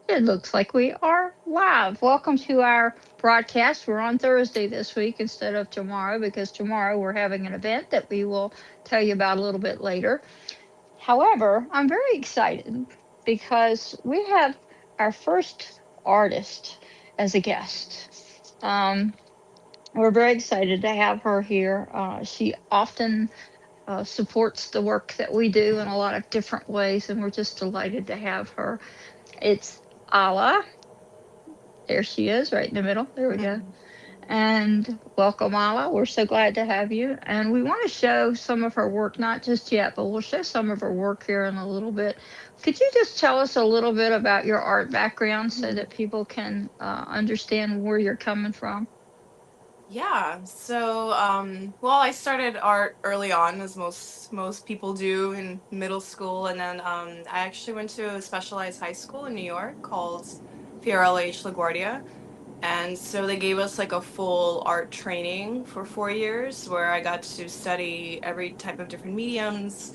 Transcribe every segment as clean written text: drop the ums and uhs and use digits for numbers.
It looks like we are live. Welcome to our broadcast. We're on Thursday this week instead of tomorrow because tomorrow we're having an event that we will tell you about a little bit later. However, I'm very excited because we have our first artist as a guest. We're very excited to have her here. She often supports the work that we do in a lot of different ways, and we're just delighted to have her. It's Alla. There she is, right in the middle. There we go. Mhm. And welcome, Alla. We're so glad to have you. And we want to show some of her work, not just yet, but we'll show some of her work here in a little bit. Could you just tell us a little bit about your art background so that people can understand where you're coming from? Yeah. Well, I started art early on, as most people do in middle school, and then I actually went to a specialized high school in New York called Fiorella H. LaGuardia, and so they gave us like a full art training for 4 years, where I got to study every type of different mediums,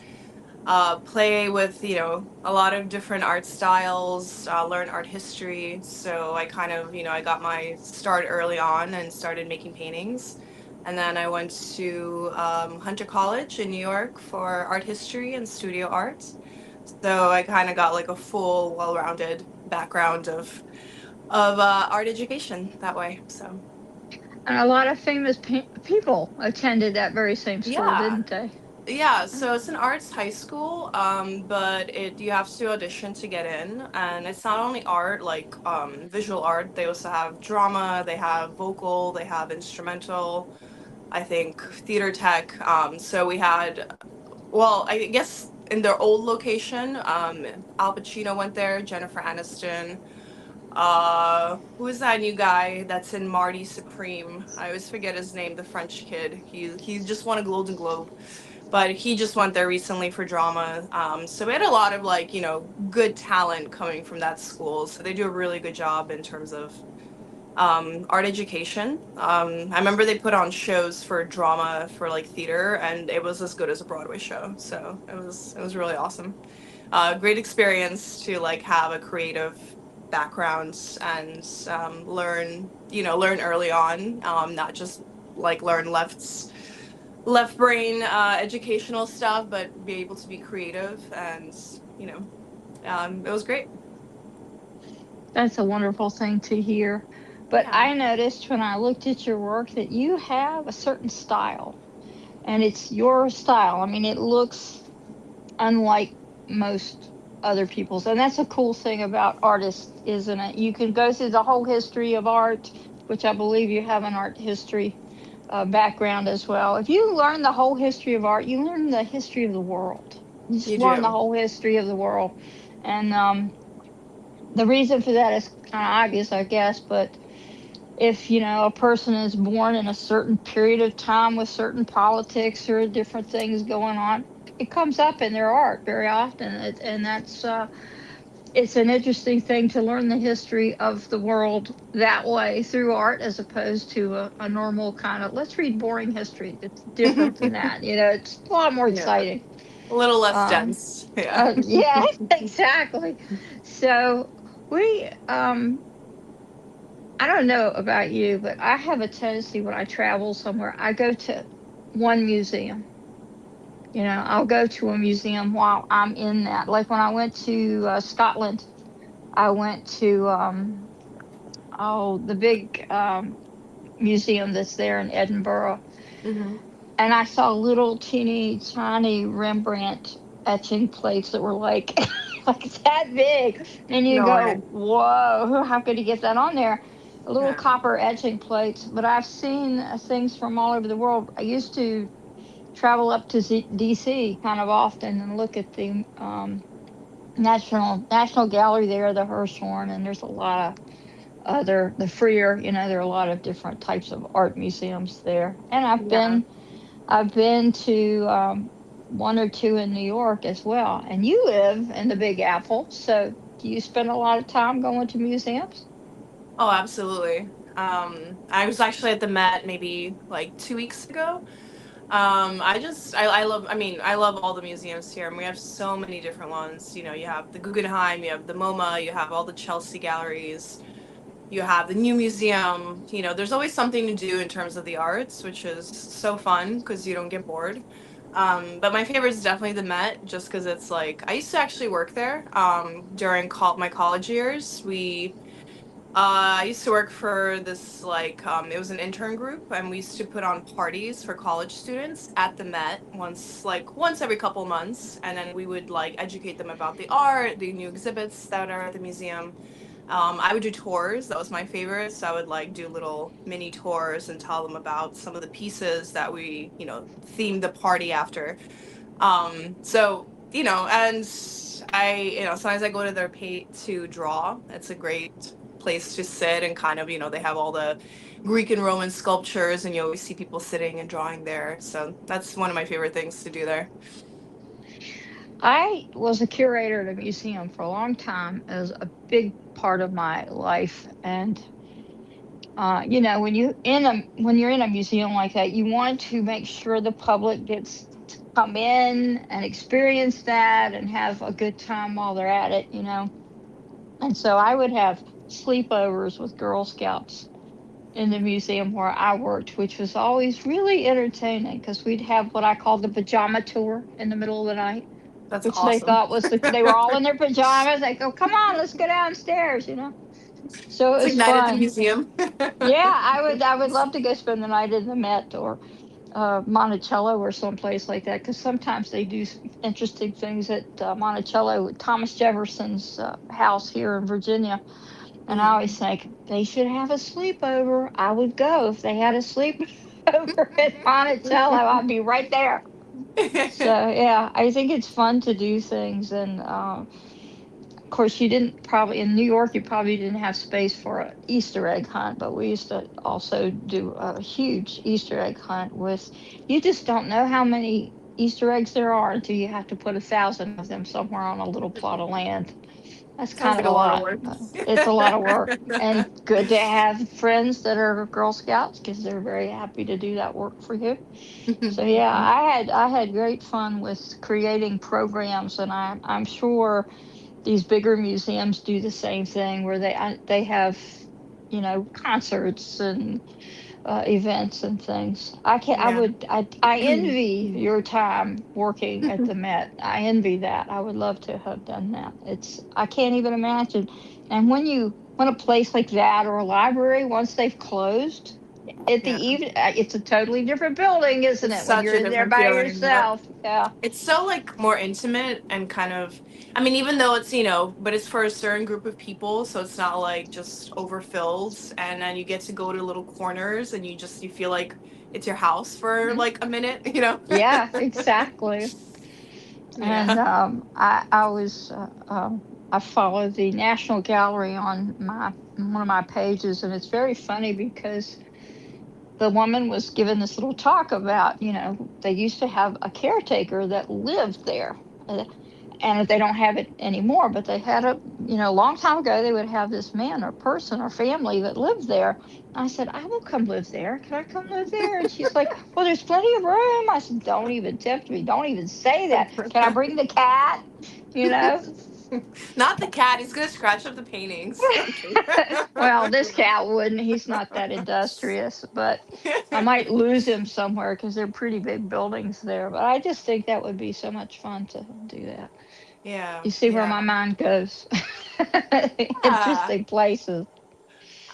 play with a lot of different art styles, learn art history. So I kind of I got my start early on and started making paintings, and then I went to Hunter College in New York for art history and studio art. So I kind of got like a full, well-rounded background of art education that way. So And a lot of famous people attended that very same school, yeah. didn't they? Yeah, so it's an arts high school, but it you have to audition to get in, and it's not only art, like visual art. They also have drama, they have vocal, they have instrumental. I think theater tech. So we had, well, I guess in their old location, Al Pacino went there, Jennifer Aniston. Who is that new guy that's in Marty Supreme? I always forget his name. The French kid. He just won a Golden Globe, but he just went there recently for drama. So we had a lot of like good talent coming from that school. So they do a really good job in terms of art education. I remember they put on shows for drama for like theater, and it was as good as a Broadway show. So it was really awesome. Great experience to like have a creative background and learn early on, not just like learn left brain educational stuff, but be able to be creative, and you know it was great. That's a wonderful thing to hear. But Yeah. I noticed when I looked at your work that you have a certain style, and it's your style. I mean, it looks unlike most other people's, and that's a cool thing about artists, isn't it? You can go through the whole history of art, which I believe you have an art history background as well. If you learn the whole history of art, you learn the history of the world. You just You learn the do. whole history of the world, and the reason for that is kind of obvious, I guess, but if a person is born in a certain period of time with certain politics or different things going on, it comes up in their art very often. And that's it's an interesting thing to learn the history of the world that way through art, as opposed to a normal kind of let's read boring history. It's different than that. It's a lot more Yeah. exciting. A little less um dense. Yeah. yeah, exactly. So we I don't know about you, but I have a tendency when I travel somewhere, I go to one museum. I'll go to a museum while I'm in that. Like when I went to Scotland, I went to the big museum that's there in Edinburgh, Hmm. and I saw little teeny tiny Rembrandt etching plates that were like like that big, and you No way. go, "Whoa, how could he get that on there?" Little Yeah. copper etching plates. But I've seen things from all over the world. I used to travel up to DC kind of often and look at the National Gallery there, the Hirshhorn, and there's a lot of the Freer. There are a lot of different types of art museums there, and I've Yeah. been I've been to one or two in New York as well. And you live in the Big Apple, so do you spend a lot of time going to museums? Oh, absolutely. I was actually at the Met maybe like 2 weeks ago. I love, I mean, I love all the museums here, and we have so many different ones. You know, you have the Guggenheim, you have the MoMA, you have all the Chelsea galleries, you have the new museum. You know, there's always something to do in terms of the arts, which is so fun because you don't get bored. But my favorite is definitely the Met, just because it's like I used to actually work there during my college years. I used to work for this it was an intern group, and we used to put on parties for college students at the Met once every couple months, and then we would like educate them about the art, the new exhibits that are at the museum. I would do tours. That was my favorite. So I would like do little mini tours and tell them about some of the pieces that we, themed the party after. And sometimes I go to their page to draw. It's a great place to sit and kind of, they have all the Greek and Roman sculptures, and you always see people sitting and drawing there. So that's one of my favorite things to do there. I was a curator at a museum for a long time as a big part of my life. And when you're in a museum like that, you want to make sure the public gets to come in and experience that and have a good time while they're at it. And so I would have sleepovers with Girl Scouts in the museum where I worked, which was always really entertaining because we'd have what I called the pajama tour in the middle of the night, That's which they awesome. thought was they were all in their pajamas. They go, come on, let's go downstairs. So it It's like was night at the fun. museum. Yeah, I would love to go spend the night in the Met or Monticello or someplace like that because sometimes they do interesting things at Monticello, Thomas Jefferson's house here in Virginia. And I always Mm. think they should have a sleepover. I would go if they had a sleepover at Monticello. I'd be right there. So yeah, I think it's fun to do things, and of course, you didn't probably in New York. You probably didn't have space for an Easter egg hunt, but we used to also do a huge Easter egg hunt. With you just don't know how many Easter eggs there are until you have to put 1,000 of them somewhere on a little plot of land. That's Sounds kind like of a a lot of lot. work. It's a lot of work, and good to have friends that are Girl Scouts because they're very happy to do that work for you. So yeah, I had great fun with creating programs, and I'm sure these bigger museums do the same thing where they have concerts and events and things. Yeah. I envy your time working at the Met. I envy that. I would love to have done that. I can't even imagine. And when a place like that or a library, once they've closed at the Yeah. even, it's a totally different building, isn't It's it? When such you're a in there different by feeling. Yeah. yourself. Yeah. It's so like more intimate and kind of, I mean, even though it's, but it's for a certain group of people, so it's not like just overfilled, and then you get to go to little corners and you feel like it's your house for Mhm. like a minute. Yeah, exactly. And Yeah. I follow the National Gallery on my one of my pages, and it's very funny because the woman was given this little talk about, they used to have a caretaker that lived there. uh, and they don't have it anymore, but they had a long time ago, they would have this man or person or family that lived there. I said, I will come live there. Can I come live there? And she's like, well, there's plenty of room. I said, don't even tempt me. Don't even say that. Can I bring the cat? You know? Not the cat. He's gonna scratch up the paintings. Okay. Well, this cat wouldn't. He's not that industrious, but I might lose him somewhere because they're pretty big buildings there. But I just think that would be so much fun to do that. Yeah. You see where Yeah. my mind goes. Yeah. Interesting places.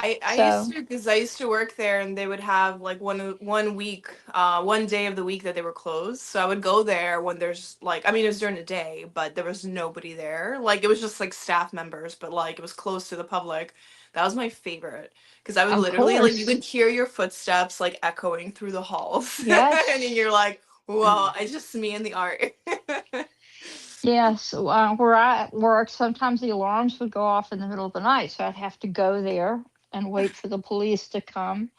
I used So, to, because I used to work there, and they would have like one week, one day of the week that they were closed. So I would go there when there's like, I mean, it was during the day, but there was nobody there. Like it was just like staff members, but like it was closed to the public. That was my favorite because I would of literally like you course, could hear your footsteps like echoing through the halls, and yes, you're like, "Wow, it's just me and the art." yes. Where I work, sometimes the alarms would go off in the middle of the night, so I'd have to go there and wait for the police to come.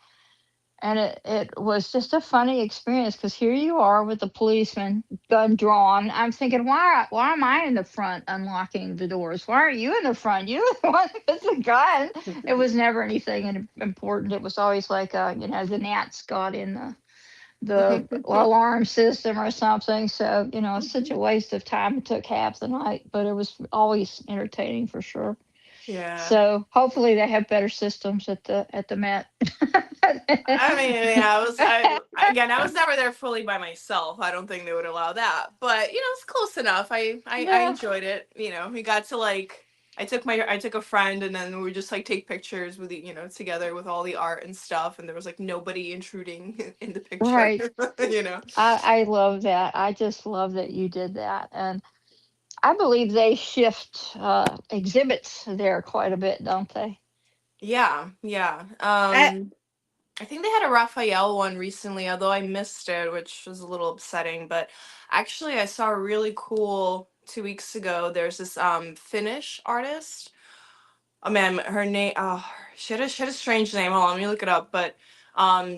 And it was just a funny experience because here you are with the policeman, gun drawn. I'm thinking, why am I in the front unlocking the doors? Why are you in the front? You're the one with the gun. It was never anything important. It was always like, the gnats got in the alarm system or something. So, it's such a waste of time. It took half the night, but it was always entertaining for sure. Yeah. So hopefully they have better systems at the Met. I mean, yeah, again, I was never there fully by myself. I don't think they would allow that, but it's close enough. I Yeah, enjoyed it. We got to like, I took a friend, and then we would just like take pictures with together with all the art and stuff, and there was like nobody intruding in the picture. right. you know. I love that. I just love that you did that. And I believe they shift exhibits there quite a bit, don't they? Yeah, yeah. I, I think they had a Raphael one recently, although I missed it, which was a little upsetting. But actually, I saw a really cool 2 weeks ago. There's this Finnish artist. Oh man, her name. Oh, she had a strange name. Hold on, let me look it up. But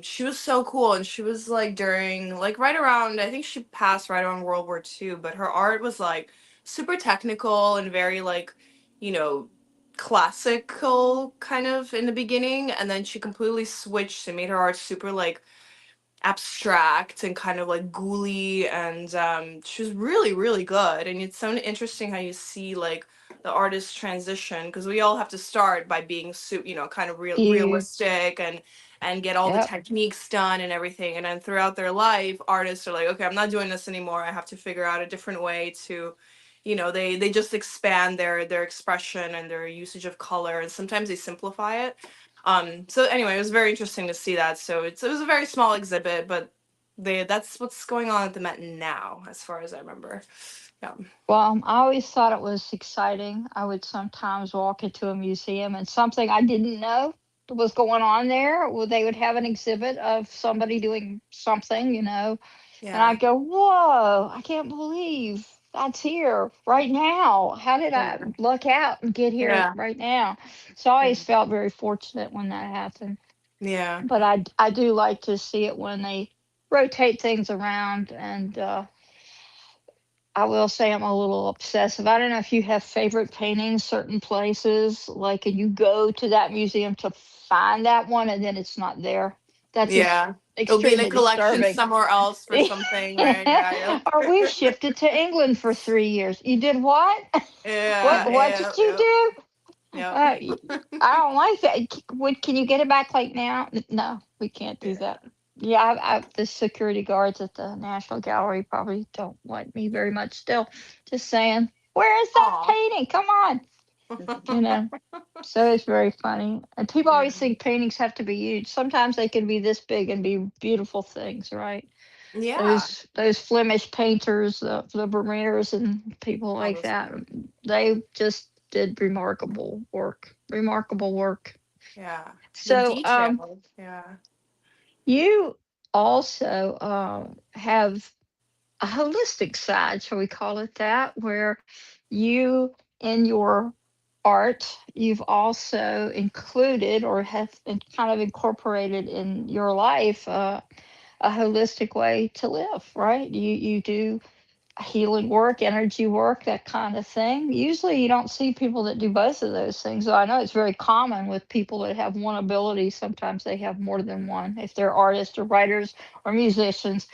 she was so cool, and she was like during like right around. I think she passed right around World War II. But her art was like super technical and very like, you know, classical kind of in the beginning, and then she completely switched and made her art super like abstract and kind of like ghouly, and she was really really good. And it's so interesting how you see like the artist transition, because we all have to start by being kind of you, realistic and get all the yep. techniques done and everything, and then throughout their life artists are like, okay, I'm not doing this anymore, I have to figure out a different way to, they just expand their expression and their usage of color, and sometimes they simplify it. So anyway, it was very interesting to see that. So it was a very small exhibit, but that's what's going on at the Met now, as far as I remember. Yeah. Well, I always thought it was exciting. I would sometimes walk into a museum and something I didn't know was going on there. Well, they would have an exhibit of somebody doing something, and I Yeah. go, "Whoa, I can't believe that's here right now. How did I Yeah. luck out and get here Yeah. right now?" So I always felt very fortunate when that happened. Yeah. But I do like to see it when they rotate things around. And I will say I'm a little obsessive. I don't know if you have favorite paintings, certain places, like, and you go to that museum to find that one and then it's not there. That's Yeah. It'll be in a extremely collection disturbing. somewhere else for something, right? Yeah. Or we've Yep. shifted to England for 3 years. You did what? yeah. What Yeah. did you Yep. do? Uh, y- Yep. I don't like that. Can you get it back like now? No, we can't do yeah. that. Yeah, the security guards at the National Gallery probably don't like me very much still. Just saying, where is that Aw. painting? Come on, you know. So it's very funny. And people yeah. always think paintings have to be huge. Sometimes they can be this big and be beautiful things, right? Yeah. Those Flemish painters, the Vermeers and people All like those that, things. they just did remarkable work. Remarkable work. Yeah. The So, detail. Yeah. you also have a holistic side, shall we call it that, where you in your art, you've also included or have kind of incorporated in your life a holistic way to live, right? You do healing work, energy work, that kind of thing. Usually you don't see people that do both of those things. So I know it's very common with people that have one ability. Sometimes they have more than one. If they're artists or writers or musicians,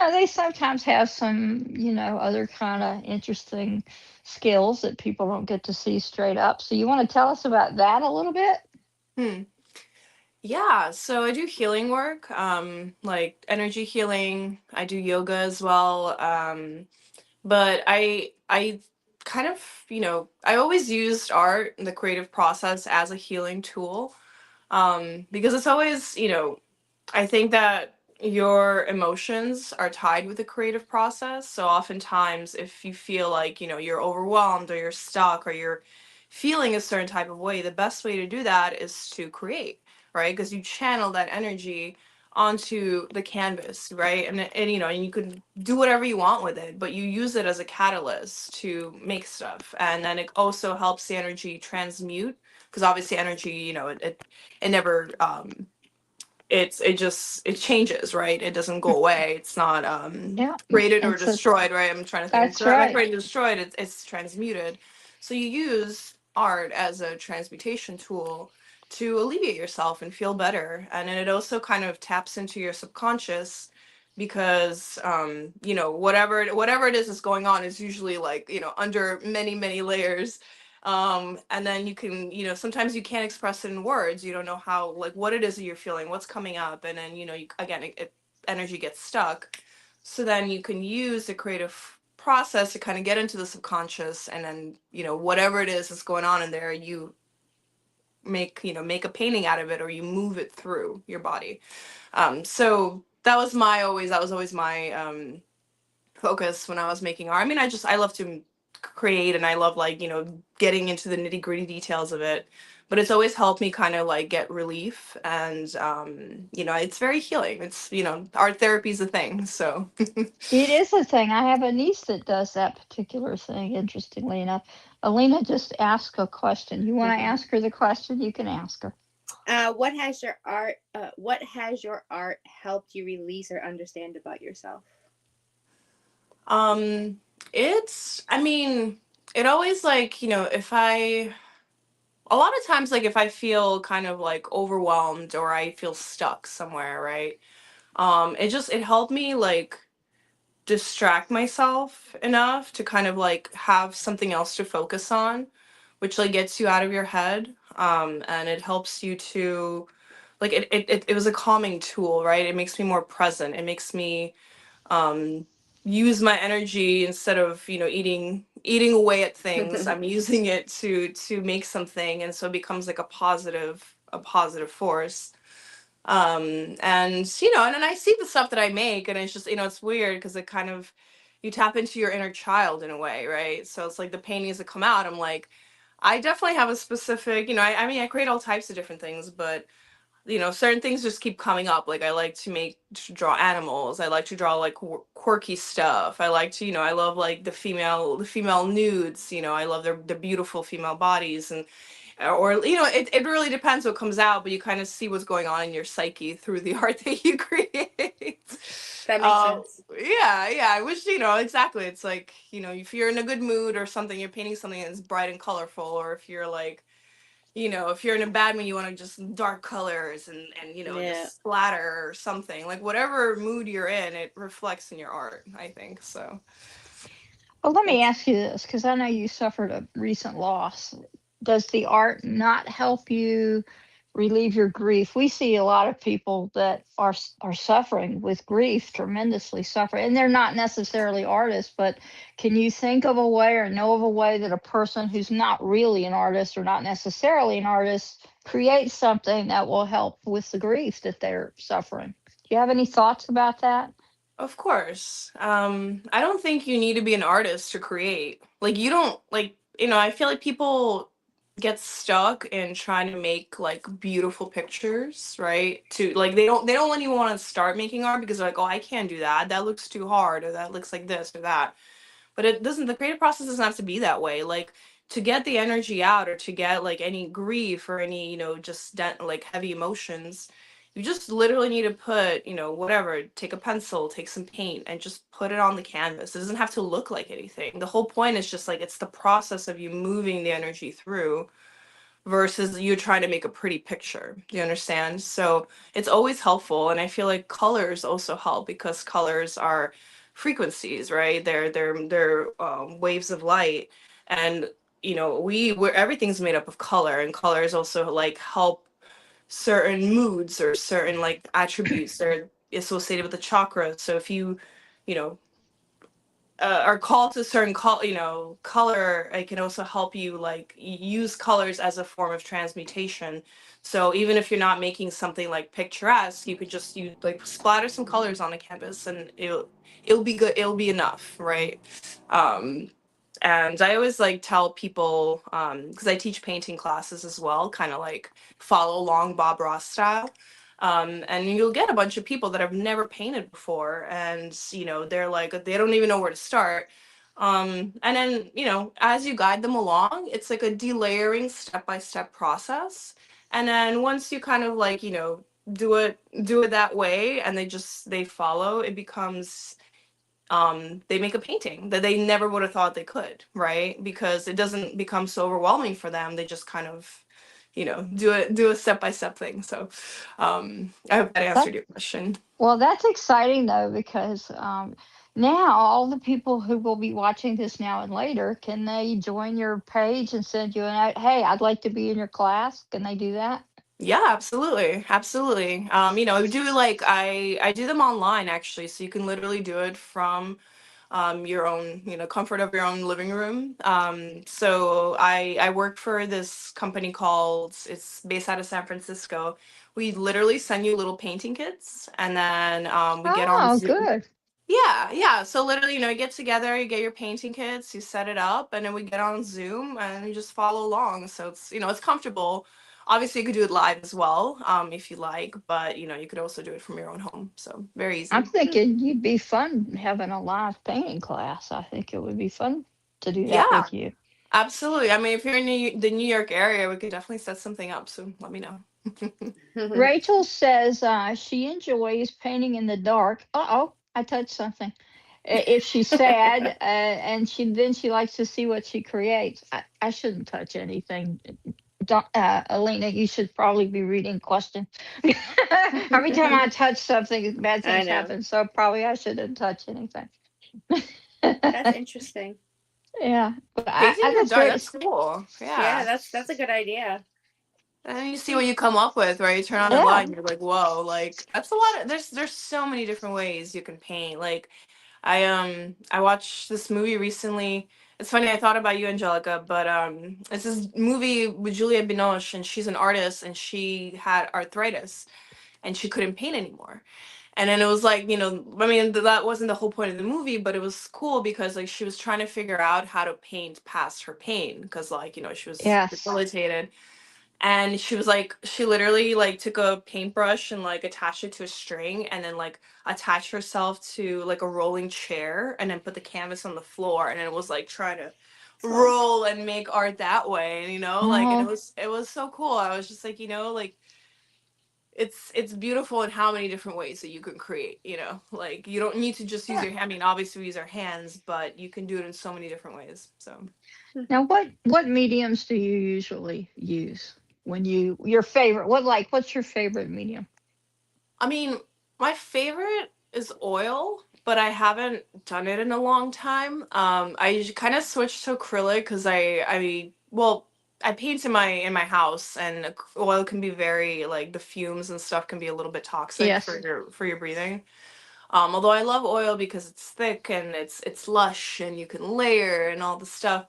they sometimes have some, other kind of interesting skills that people don't get to see straight up. So you want to tell us about that a little bit? Hmm. Yeah, so I do healing work, like energy healing. I do yoga as well. But I kind of, I always used art and the creative process as a healing tool. Because it's always, I think that your emotions are tied with the creative process. So oftentimes, if you feel like, you're overwhelmed or you're stuck or you're feeling a certain type of way, the best way to do that is to create, right? Because you channel that energy onto the canvas, right? And you can do whatever you want with it, but you use it as a catalyst to make stuff. And then it also helps the energy transmute, because obviously energy, it never it changes, right? It doesn't go away. It's not Yeah, created or it's a destroyed, right? I'm trying to think. that's Not right. created or destroyed. It's transmuted. So you use art as a transmutation tool to alleviate yourself and feel better, and then it also kind of taps into your subconscious because whatever it is that's going on is usually like under many layers. And then you can, sometimes you can't express it in words. You don't know how, like, what it is that you're feeling, what's coming up, and then again, energy gets stuck. So then you can use the creative process to kind of get into the subconscious, and then whatever it is that's going on in there, you make a painting out of it, or you move it through your body. So that was always my focus when I was making art. I mean, I love to create, and I love, like, getting into the nitty gritty details of it. But it's always helped me kind of like get relief, and it's very healing. It's art therapy is a thing. So It is a thing. I have a niece that does that particular thing, interestingly enough. Alina just asked a question. You want to Mhm. ask her the question? You can ask her. What has your art helped you release or understand about yourself? um, it's I mean, it always, like, if I a lot of times, like, if I feel kind of like overwhelmed or I feel stuck somewhere, right? It helped me, like, distract myself enough to kind of like have something else to focus on, which like gets you out of your head. And it helps you to, like, it was a calming tool, right? It makes me more present. It makes me um use my energy, instead of eating away at things. I'm using it to make something, and so it becomes like a positive force. And and then I see the stuff that I make, and it's just, it's weird because it kind of, you tap into your inner child in a way, right? So it's like the paintings that come out, I'm like, I definitely have a specific, I mean, I create all types of different things, but certain things just keep coming up. Like, I like to draw animals. I like to draw like quirky stuff. I like to, I love like the female nudes. I love their beautiful female bodies. And or it really depends what comes out, but you kind of see what's going on in your psyche through the art that you create. That makes sense. Yeah, I wish, exactly. It's like, if you're in a good mood or something, you're painting something that's bright and colorful. Or if you're like, if you're in a bad mood, you want to just dark colors, and Yeah. just splatter or something. Like, whatever mood you're in, it reflects in your art, I think. So Well, let me That's ask you this, because I know you suffered a recent loss. Does the art not help you relieve your grief? We see a lot of people that are suffering with grief, tremendously suffering, and they're not necessarily artists. But can you think of a way or know of a way that a person who's not really an artist or not necessarily an artist creates something that will help with the grief that they're suffering? Do you have any thoughts about that? of course, I don't think you need to be an artist to create. Like, you don't, like, I feel like people get stuck in trying to make like beautiful pictures, right? To like, they don't even want to start making art because they're like, oh, I can't do that. That looks too hard, or that looks like this or that. But it doesn't, the creative process doesn't have to be that way. Like, to get the energy out, or to get like any grief or any, just like heavy emotions, you just literally need to put, whatever, take a pencil, take some paint, and just put it on the canvas. It doesn't have to look like anything. The whole point is just like, it's the process of you moving the energy through, versus you trying to make a pretty picture. Do you understand? So it's always helpful, and I feel like colors also help, because colors are frequencies, right? They're waves of light, and where everything's made up of color, and colors also like help certain moods or certain like attributes. They're associated with the chakras. So if you know are called to certain color, it can also help you like use colors as a form of transmutation. So even if you're not making something like picturesque, you could just you like splatter some colors on a canvas, and it'll be good, it'll be enough, right? um and I always like tell people, because I teach painting classes as well, kind of like follow along Bob Ross style. And you'll get a bunch of people that have never painted before, and they're like, they don't even know where to start. And then as you guide them along, it's like a delayering step-by-step process. And then once you kind of like do it that way, and they follow, it becomes, they make a painting that they never would have thought they could, right? Because it doesn't become so overwhelming for them. They just kind of do a step by step thing. So I hope that That answered your question. well, that's exciting though because now all the people who will be watching this now and later, can they join your page and send you a note? Hey, I'd like to be in your class. Can they do that? Yeah, absolutely. Absolutely. We do like I do them online actually, so you can literally do it from your own, comfort of your own living room. So I work for this company called, it's based out of San Francisco. We literally send you little painting kits, and then we get on Oh, Zoom. good. Yeah, yeah. So literally, you get together, you get your painting kits, you set it up, and then we get on Zoom and you just follow along. So it's comfortable. Obviously, you could do it live as well, if you like, but you could also do it from your own home. So very I'm easy. thinking you'd be fun having a live painting class. I think it would be fun to do that Yeah, with you. absolutely. I mean, if you're in the New York area, we could definitely set something up. So let me know. Rachel says she enjoys painting in the dark. Oh, I touched something. If she's sad, and she likes to see what she creates. I shouldn't touch anything. Alina, you should probably be reading questions. Every time I touch something, bad I things know. happen. So probably I shouldn't touch anything. That's interesting. Yeah, but Painting I in the that's dark, very that's cool. Yeah, Yeah. that's a good idea. And then you see what you come up with, right? You turn on the yeah. light and you're like, whoa, like that's a lot of there's so many different ways you can paint. Like I watched this movie recently. It's funny, I thought about you, Angelica, but it's this movie with Julia Binoche, and she's an artist, and she had arthritis and she couldn't paint anymore. And then it was like, I mean, that wasn't the whole point of the movie, but it was cool because like she was trying to figure out how to paint past her pain because like, she was Yes. debilitated. And she was like, she literally like took a paintbrush and like attached it to a string and then like attached herself to like a rolling chair and then put the canvas on the floor, and it was like trying to Cool. roll and make art that way. And like, and it Oh, was it was so cool. I was just like, like it's beautiful in how many different ways that you can create, like you don't need to just use yeah. your, I mean, obviously we use our hands, but you can do it in so many different ways. So Now, what mediums do you usually use when your favorite? What's your favorite medium? I mean, my favorite is oil, but I haven't done it in a long time. I kind of switched to acrylic because well, I paint in my house, and oil can be very like the fumes and stuff can be a little bit toxic for Yes. your breathing. Although I love oil because it's thick and it's lush and you can layer and all the stuff.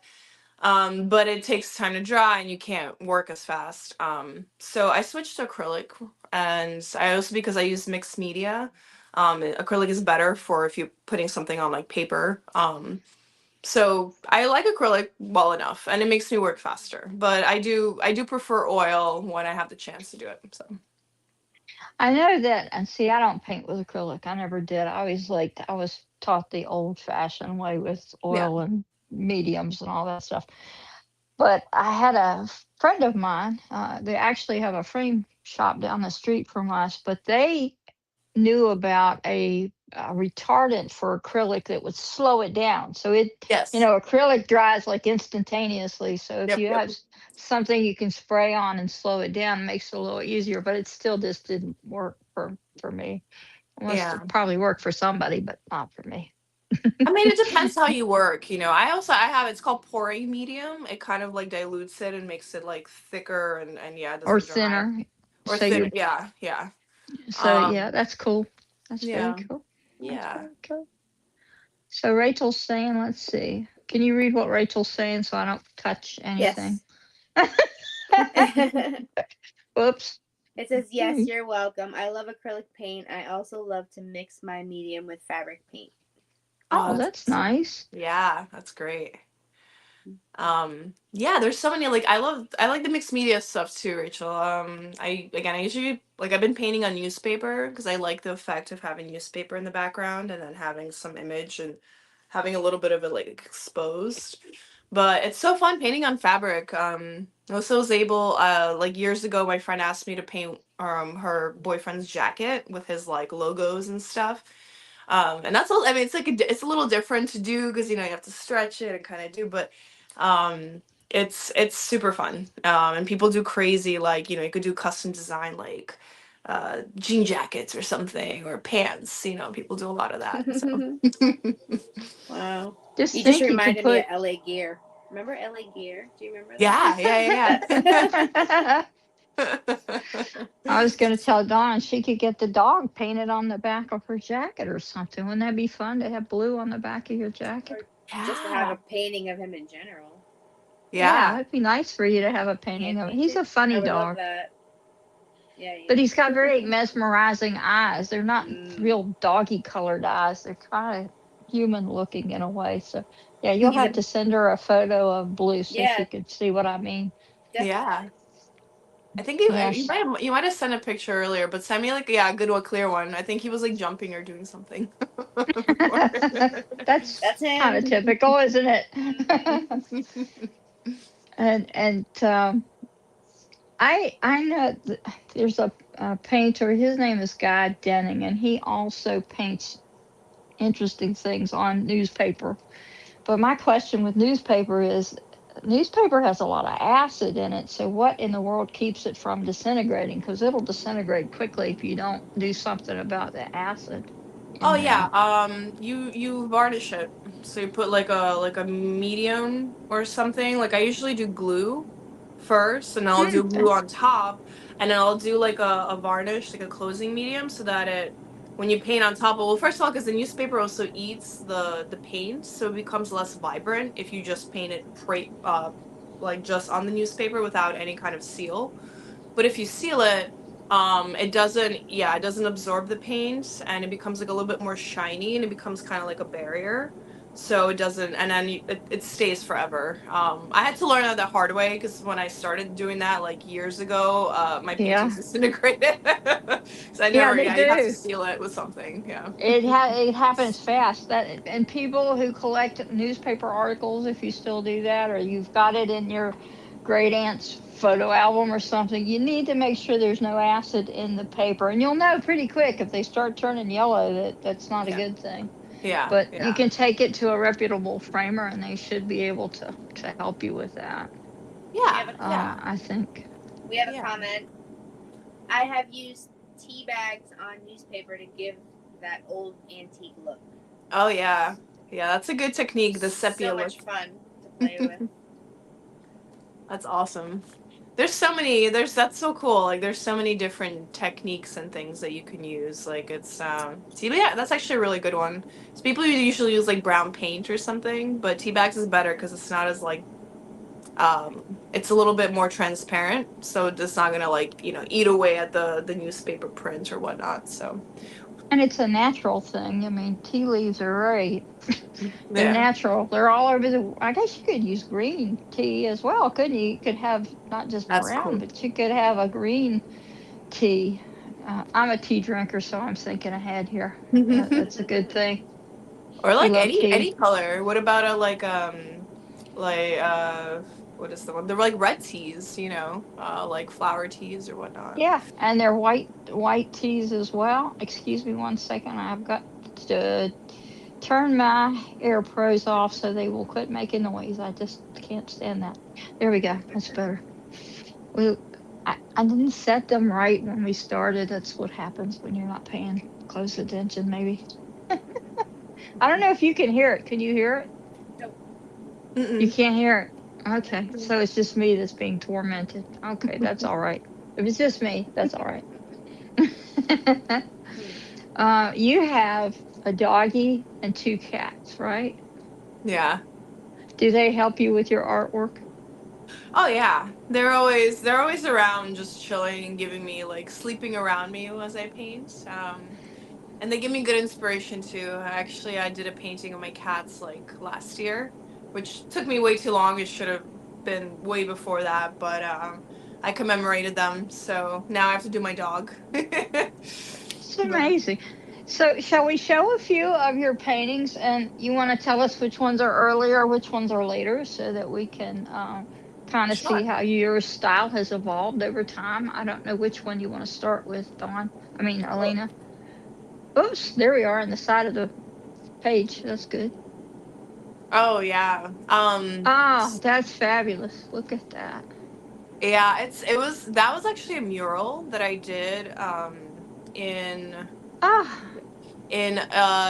But it takes time to dry and you can't work as fast. So I switched to acrylic, and I also, because I use mixed media, acrylic is better for if you're putting something on like paper. So I like acrylic well enough, and it makes me work faster. But I do prefer oil when I have the chance to do it. So I know that, and see, I don't paint with acrylic. I never did. I was taught the old-fashioned way with yeah, oil and mediums and all that stuff. But I had a friend of mine. They actually have a frame shop down the street from us, but they knew about a retardant for acrylic that would slow it down. So yes, acrylic dries like instantaneously. So if yep, you yep, have something you can spray on and slow it down, it makes it a little easier. But it still just didn't work for me. It must yeah. have probably worked for somebody, but not for me. I mean, it depends how you work. I have, it's called pouring medium. It kind of like dilutes it and makes it like thicker, and yeah, it Or doesn't dry. thinner. Or So thinner. you Yeah, yeah. so yeah, Um, that's cool. That's very yeah, cool. That's yeah. very cool. So Rachel's saying, let's see. Can you read what Rachel's saying so I don't touch anything? Yes. It Whoops. says, yes, Hmm. you're welcome. I love acrylic paint. I also love to mix my medium with fabric paint. Oh, Oh, that's that's awesome. nice. Yeah, that's great. Yeah, there's so many, like I like the mixed media stuff too, Rachel. I usually, like, I've been painting on newspaper because I like the effect of having newspaper in the background and then having some image and having a little bit of it like exposed. But it's so fun painting on fabric. I also was able, like years ago, my friend asked me to paint her boyfriend's jacket with his like logos and stuff. And I mean, it's like it's a little different to do because you have to stretch it and kind of do, but It's super fun. And people do crazy, like, you could do custom design, like jean jackets or something, or pants. People do a lot of that. So Wow. Just You just think you could reminded me of put. LA Gear. Remember LA Gear? Do you remember yeah, yeah, that? I yeah. was going to tell Dawn she could get the dog painted on the back of her jacket or something. Wouldn't that be fun to have blue on the back of your Or jacket? just to have Yeah, a painting of him in general. Yeah, yeah. it'd be nice for you to have a Hand painting of. He's painted. a I funny would love dog, that. Yeah, he but he's is. got very mesmerizing eyes. They're not Mm. real doggy colored eyes. They're kind of human looking in a way. So yeah, you'll He's have a to send her a photo of Blue so she yeah, could see what I mean. Yeah. definitely. I think you Yeah, you might have sent a picture earlier, but send me like, yeah, a good one, clear one. I think he was like jumping or doing something before. that's That's kind of him. typical, isn't it? Hmm. and I know there's a painter. His name is Guy Denning, and he also paints interesting things on newspaper. But my question with newspaper is, newspaper has a lot of acid in it. So what in the world keeps it from disintegrating? Because it'll disintegrate quickly if you don't do something about the acid Oh in yeah, there. you varnish it. So you put like a medium or something. Like I usually do glue first, and I'll do glue on top, and then I'll do like a varnish, like a closing medium, so that it when you paint on top of, well, first of all, because the newspaper also eats the paint, so it becomes less vibrant if you just paint it like just on the newspaper without any kind of seal. But if you seal it, it doesn't absorb the paint, and it becomes like a little bit more shiny, and it becomes kind of like a barrier. So it doesn't, and then it stays forever. I had to learn that the hard way, because when I started doing that like years ago, my paintings Yeah. disintegrated. So I Yeah, never, they yeah, you have to do. seal it with something. Yeah. It happens fast. That and people who collect newspaper articles, if you still do that, or you've got it in your great aunt's photo album or something, you need to make sure there's no acid in the paper, and you'll know pretty quick if they start turning yellow that that's not a Yeah. good thing. Yeah. But you Yeah. can take it to a reputable framer, and they should be able to help you with that. We have Yeah. a Yeah. I think. we have a Yeah. comment. I have used tea bags on newspaper to give that old antique look. Oh yeah. Yeah. That's a good technique. The So sepia look. much fun to play with. That's awesome. That's so cool. Like there's so many different techniques and things that you can use. Like it's tea yeah, that's actually a really good one. So people usually use like brown paint or something, but tea bags is better because it's not as like it's a little bit more transparent, so it's not gonna like, eat away at the newspaper print or whatnot. So And it's a natural thing. I mean, tea leaves are very, they're yeah. natural. They're all over the. I guess you could use green tea as well, couldn't you? You could have not just That's brown, cool. but you could have a green tea. I'm a tea drinker, so I'm thinking ahead here. That's a good thing. Or We like love any tea. color. What about a like what is the one? They're like red teas, like flower teas or whatnot. Yeah, and they're white teas as well. Excuse me one second. I've got to turn my air pros off so they will quit making noise. I just can't stand that. There we go. That's better. We, I didn't set them right when we started. That's what happens when you're not paying close attention, maybe. I don't know if you can hear it. Can you hear it? Nope. You Mm-mm. can't hear it. Okay. So it's just me that's being tormented. Okay. That's all right. If it's just me, that's all right. You have a doggy and two cats, right? Yeah. Do they help you with your artwork? Oh yeah. They're always around, just chilling and giving me like sleeping around me as I paint. And they give me good inspiration too. Actually, I did a painting of my cats like last year, which took me way too long. It should have been way before that, but I commemorated them, so now I have to do my dog. It's But amazing. So, shall we show a few of your paintings, and you want to tell us which ones are earlier, which ones are later, so that we can kind of see sure. how your style has evolved over time? I don't know which one you want to start with, Dawn. I mean, Well, Alina. Oops, there we are on the side of the page. That's good. Oh yeah. Oh, that's fabulous. Look at that. Yeah, it was that was actually a mural that I did in Ah,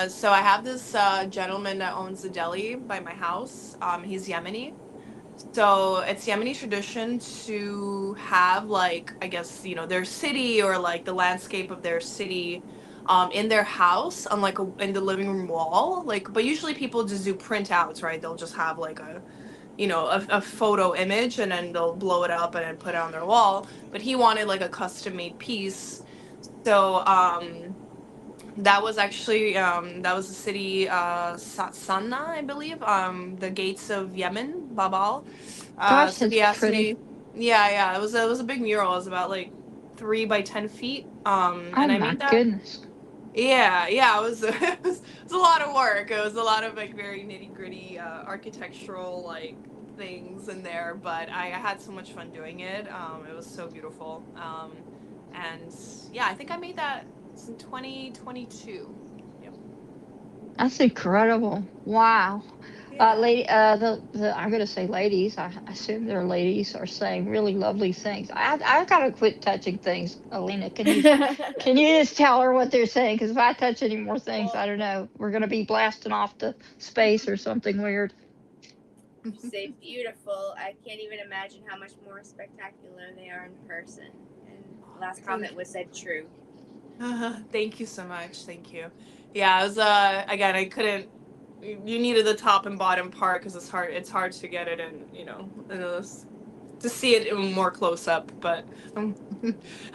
so I have this gentleman that owns a deli by my house. He's Yemeni. So it's Yemeni tradition to have like I guess their city or like the landscape of their city in their house on like in the living room wall. Like but usually people just do printouts, right? They'll just have like a photo image and then they'll blow it up and then put it on their wall. But he wanted like a custom made piece. So that was actually that was the city Sanaa, I believe, the gates of Yemen, Babal. gosh, So that's he asked pretty. me, yeah, it was a big mural. It was about like 3 by 10 feet, Oh and I my made that. goodness. Yeah, it was it was a lot of work. It was a lot of like very nitty gritty architectural like things in there, but I had so much fun doing it. It was so beautiful. And yeah, I think I made that in 2022. Yep. That's incredible. Wow. Yeah. Lady, the I'm gonna say ladies. I assume they're ladies are saying really lovely things. I gotta quit touching things. Alina, can you just tell her what they're saying? Because if I touch any more things, Well, I don't know. We're gonna be blasting off to space or something weird. you say beautiful. I can't even imagine how much more spectacular they are in person. And last comment was said true. Thank you so much. Thank you. Yeah, it was again I couldn't you needed the top and bottom part because it's hard to get it in, to see it in more close up, but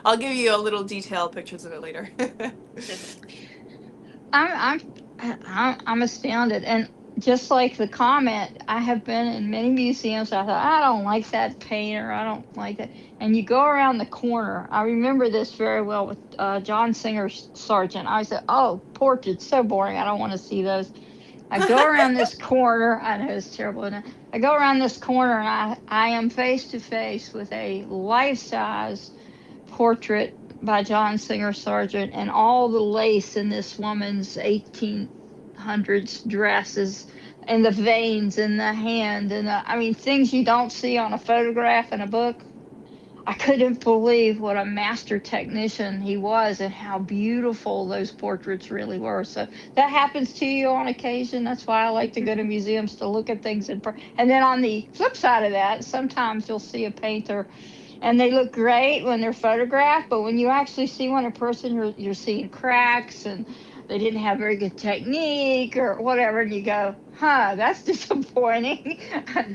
I'll give you a little detailed pictures of it later. I'm I'm astounded, and just like the comment, I have been in many museums. I thought I don't like that painter. I don't like that. And you go around the corner. I remember this very well with John Singer Sargent. I said, "Oh, portraits so boring. I don't want to see those." I go around this corner. I know it's terrible. Isn't it? I go around this corner, and I am face to face with a life size portrait by John Singer Sargent, and all the lace in this woman's 1800s dresses, and the veins in the hand, and I mean, things you don't see on a photograph in a book. I couldn't believe what a master technician he was and how beautiful those portraits really were. So that happens to you on occasion. That's why I like to go to museums to look at things and then on the flip side of that, sometimes you'll see a painter and they look great when they're photographed, but when you actually see one in person, you're seeing cracks and they didn't have very good technique or whatever, and you go, "Huh, that's disappointing."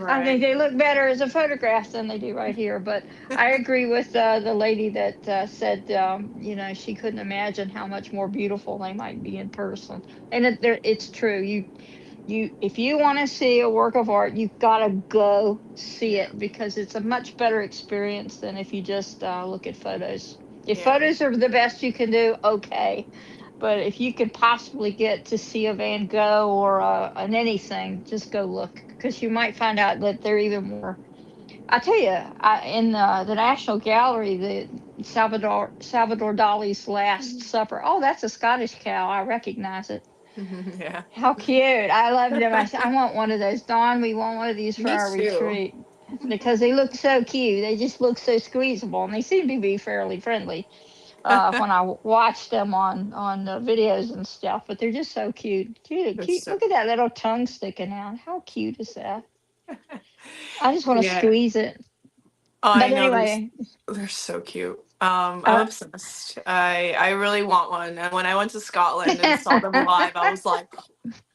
I think Right. they look better as a photograph than they do right here. But I agree with the lady that said, she couldn't imagine how much more beautiful they might be in person, and it's true. If you want to see a work of art, you've got to go see Yeah. it because it's a much better experience than if you just look at photos. If Yeah. photos are the best you can do, okay, but if you could possibly get to see a Van Gogh or an anything, just go look because you might find out that they're even more. I tell you, in the National Gallery, the Salvador Dali's Last Supper. Oh, that's a Scottish cow. I recognize it. Yeah. How cute. I love them. I want one of those. Dawn, we want one of these for Me our too. retreat because they look so cute. They just look so squeezable and they seem to be fairly friendly when I watch them on the videos and stuff, but they're just so cute. Cute, They're cute. so Look at that little tongue sticking out. How cute is that? I just want to yeah. squeeze it. Oh, I But know anyway, they're so cute. I'm uh, obsessed. I really want one. And when I went to Scotland and saw them alive, I was like,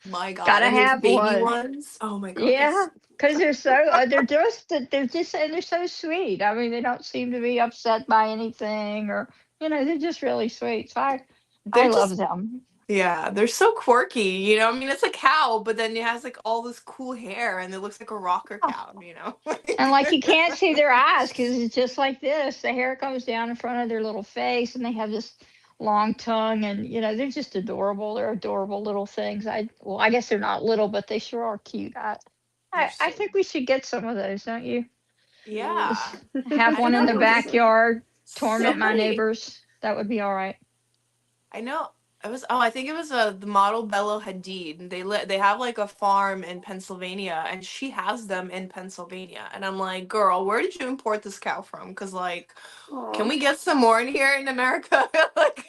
my God. gotta And there's have baby one. ones. Oh my God, they're Yeah, because they're just and they're so sweet. I mean, they don't seem to be upset by anything, or they're just really sweet. So I they're love just them. yeah, they're so quirky, I mean, it's a cow, but then it has like all this cool hair and it looks like a rocker Oh, cow. and like you can't see their eyes because it's just like this. The hair comes down in front of their little face, and they have this long tongue, and they're just adorable. They're adorable little things. I guess they're not little, but they sure are cute. I They're I, I so think we should get some of those, don't you? yeah. Just have I one in know the it's backyard, torment my somebody neighbors. That would be all right. I know It was I think it was the model Bella Hadid. They have like a farm in Pennsylvania, and she has them in Pennsylvania. And I'm like, girl, where did you import this cow from? Because like, can Oh, we get some more in here in America? Like,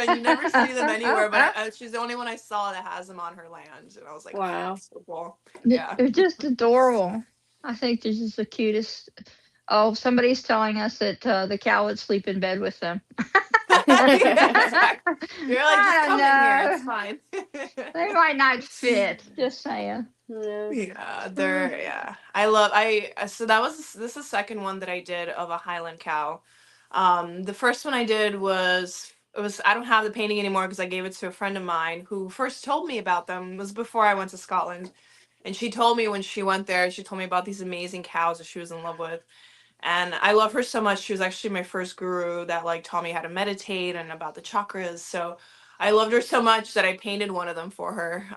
you never see them anywhere, but she's the only one I saw that has them on her land, and I was like, oh, wow. that's so cool. Yeah. They're just adorable. I think they're just the cutest. Oh, somebody's telling us that the cow would sleep in bed with them. Yeah, exactly. You're like, just I don't come in here. It's know. fine. They might not fit. Just saying. Yeah. Yeah, Uh, they're yeah. I love so that was this is the second one that I did of a Highland cow. The first one I did was it was I don't have the painting anymore because I gave it to a friend of mine who first told me about them. It was before I went to Scotland, and she told me when she went there, she told me about these amazing cows that she was in love with. And I love her so much. She was actually my first guru that like taught me how to meditate and about the chakras. So I loved her so much that I painted one of them for her.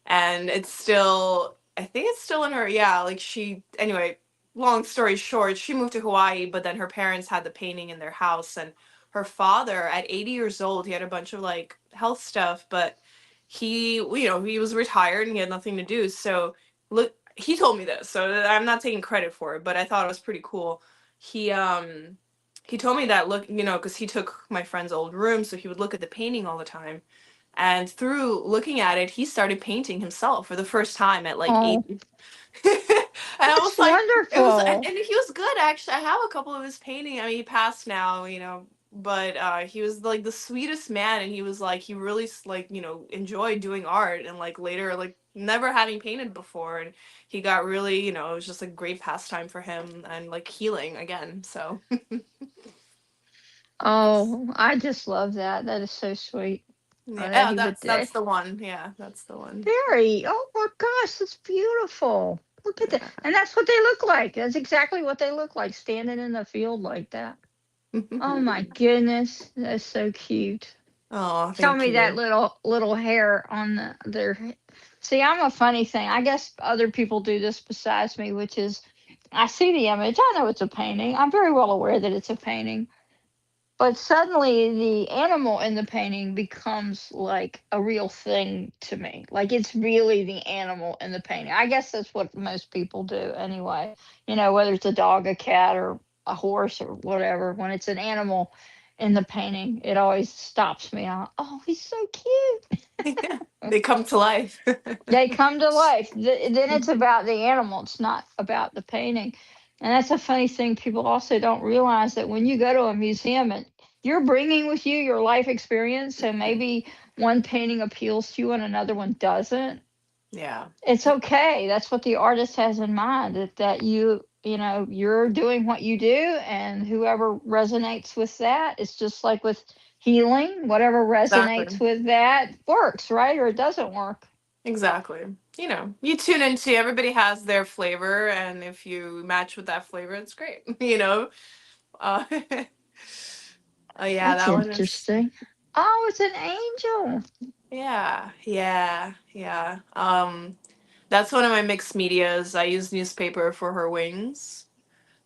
And it's still I think it's still in her yeah, like she anyway, long story short, she moved to Hawaii, but then her parents had the painting in their house and her father at 80 years old, he had a bunch of like health stuff, but he was retired and he had nothing to do. So look he told me this, so I'm not taking credit for it, but I thought it was pretty cool. He um he told me that look, because he took my friend's old room, so he would look at the painting all the time. And through looking at it, he started painting himself for the first time at like oh, 80. And I that's was like, it was, wonderful. and he was good actually. I have a couple of his painting. I mean, he passed now, but he was like the sweetest man, and he was like he really like enjoyed doing art, and like later like never having painted before, and he got really it was just a great pastime for him and like healing again. So Oh, I just love that. That is so sweet. yeah, That yeah, he would. that's the one. Yeah, that's the one. Very. Oh my gosh, that's beautiful. Look at that. Yeah. And that's what they look like. That's exactly what they look like, standing in the field like that. Oh my goodness, that's so cute. Oh, Tell thank me that you. little hair on their. See, I'm a funny thing. I guess other people do this besides me, which is I see the image. I know it's a painting. I'm very well aware that it's a painting. But suddenly the animal in the painting becomes like a real thing to me. Like it's really the animal in the painting. I guess that's what most people do anyway. Whether it's a dog, a cat, or a horse or whatever, when it's an animal in the painting, it always stops me. Oh, he's so cute. They come to life. They come to life. Then it's about the animal, it's not about the painting. And that's a funny thing. People also don't realize that when you go to a museum and you're bringing with you your life experience, so maybe one painting appeals to you and another one doesn't. Yeah, It's okay. That's what the artist has in mind, that you're doing what you do, and whoever resonates with that, it's just like with healing, whatever resonates exactly. with that works, right? Or it doesn't work. Exactly. You tune into everybody has their flavor, and if you match with that flavor, it's great. Oh yeah, That's that one is. interesting. Oh, it's an angel. Yeah, yeah, yeah. That's one of my mixed medias. I use newspaper for her wings.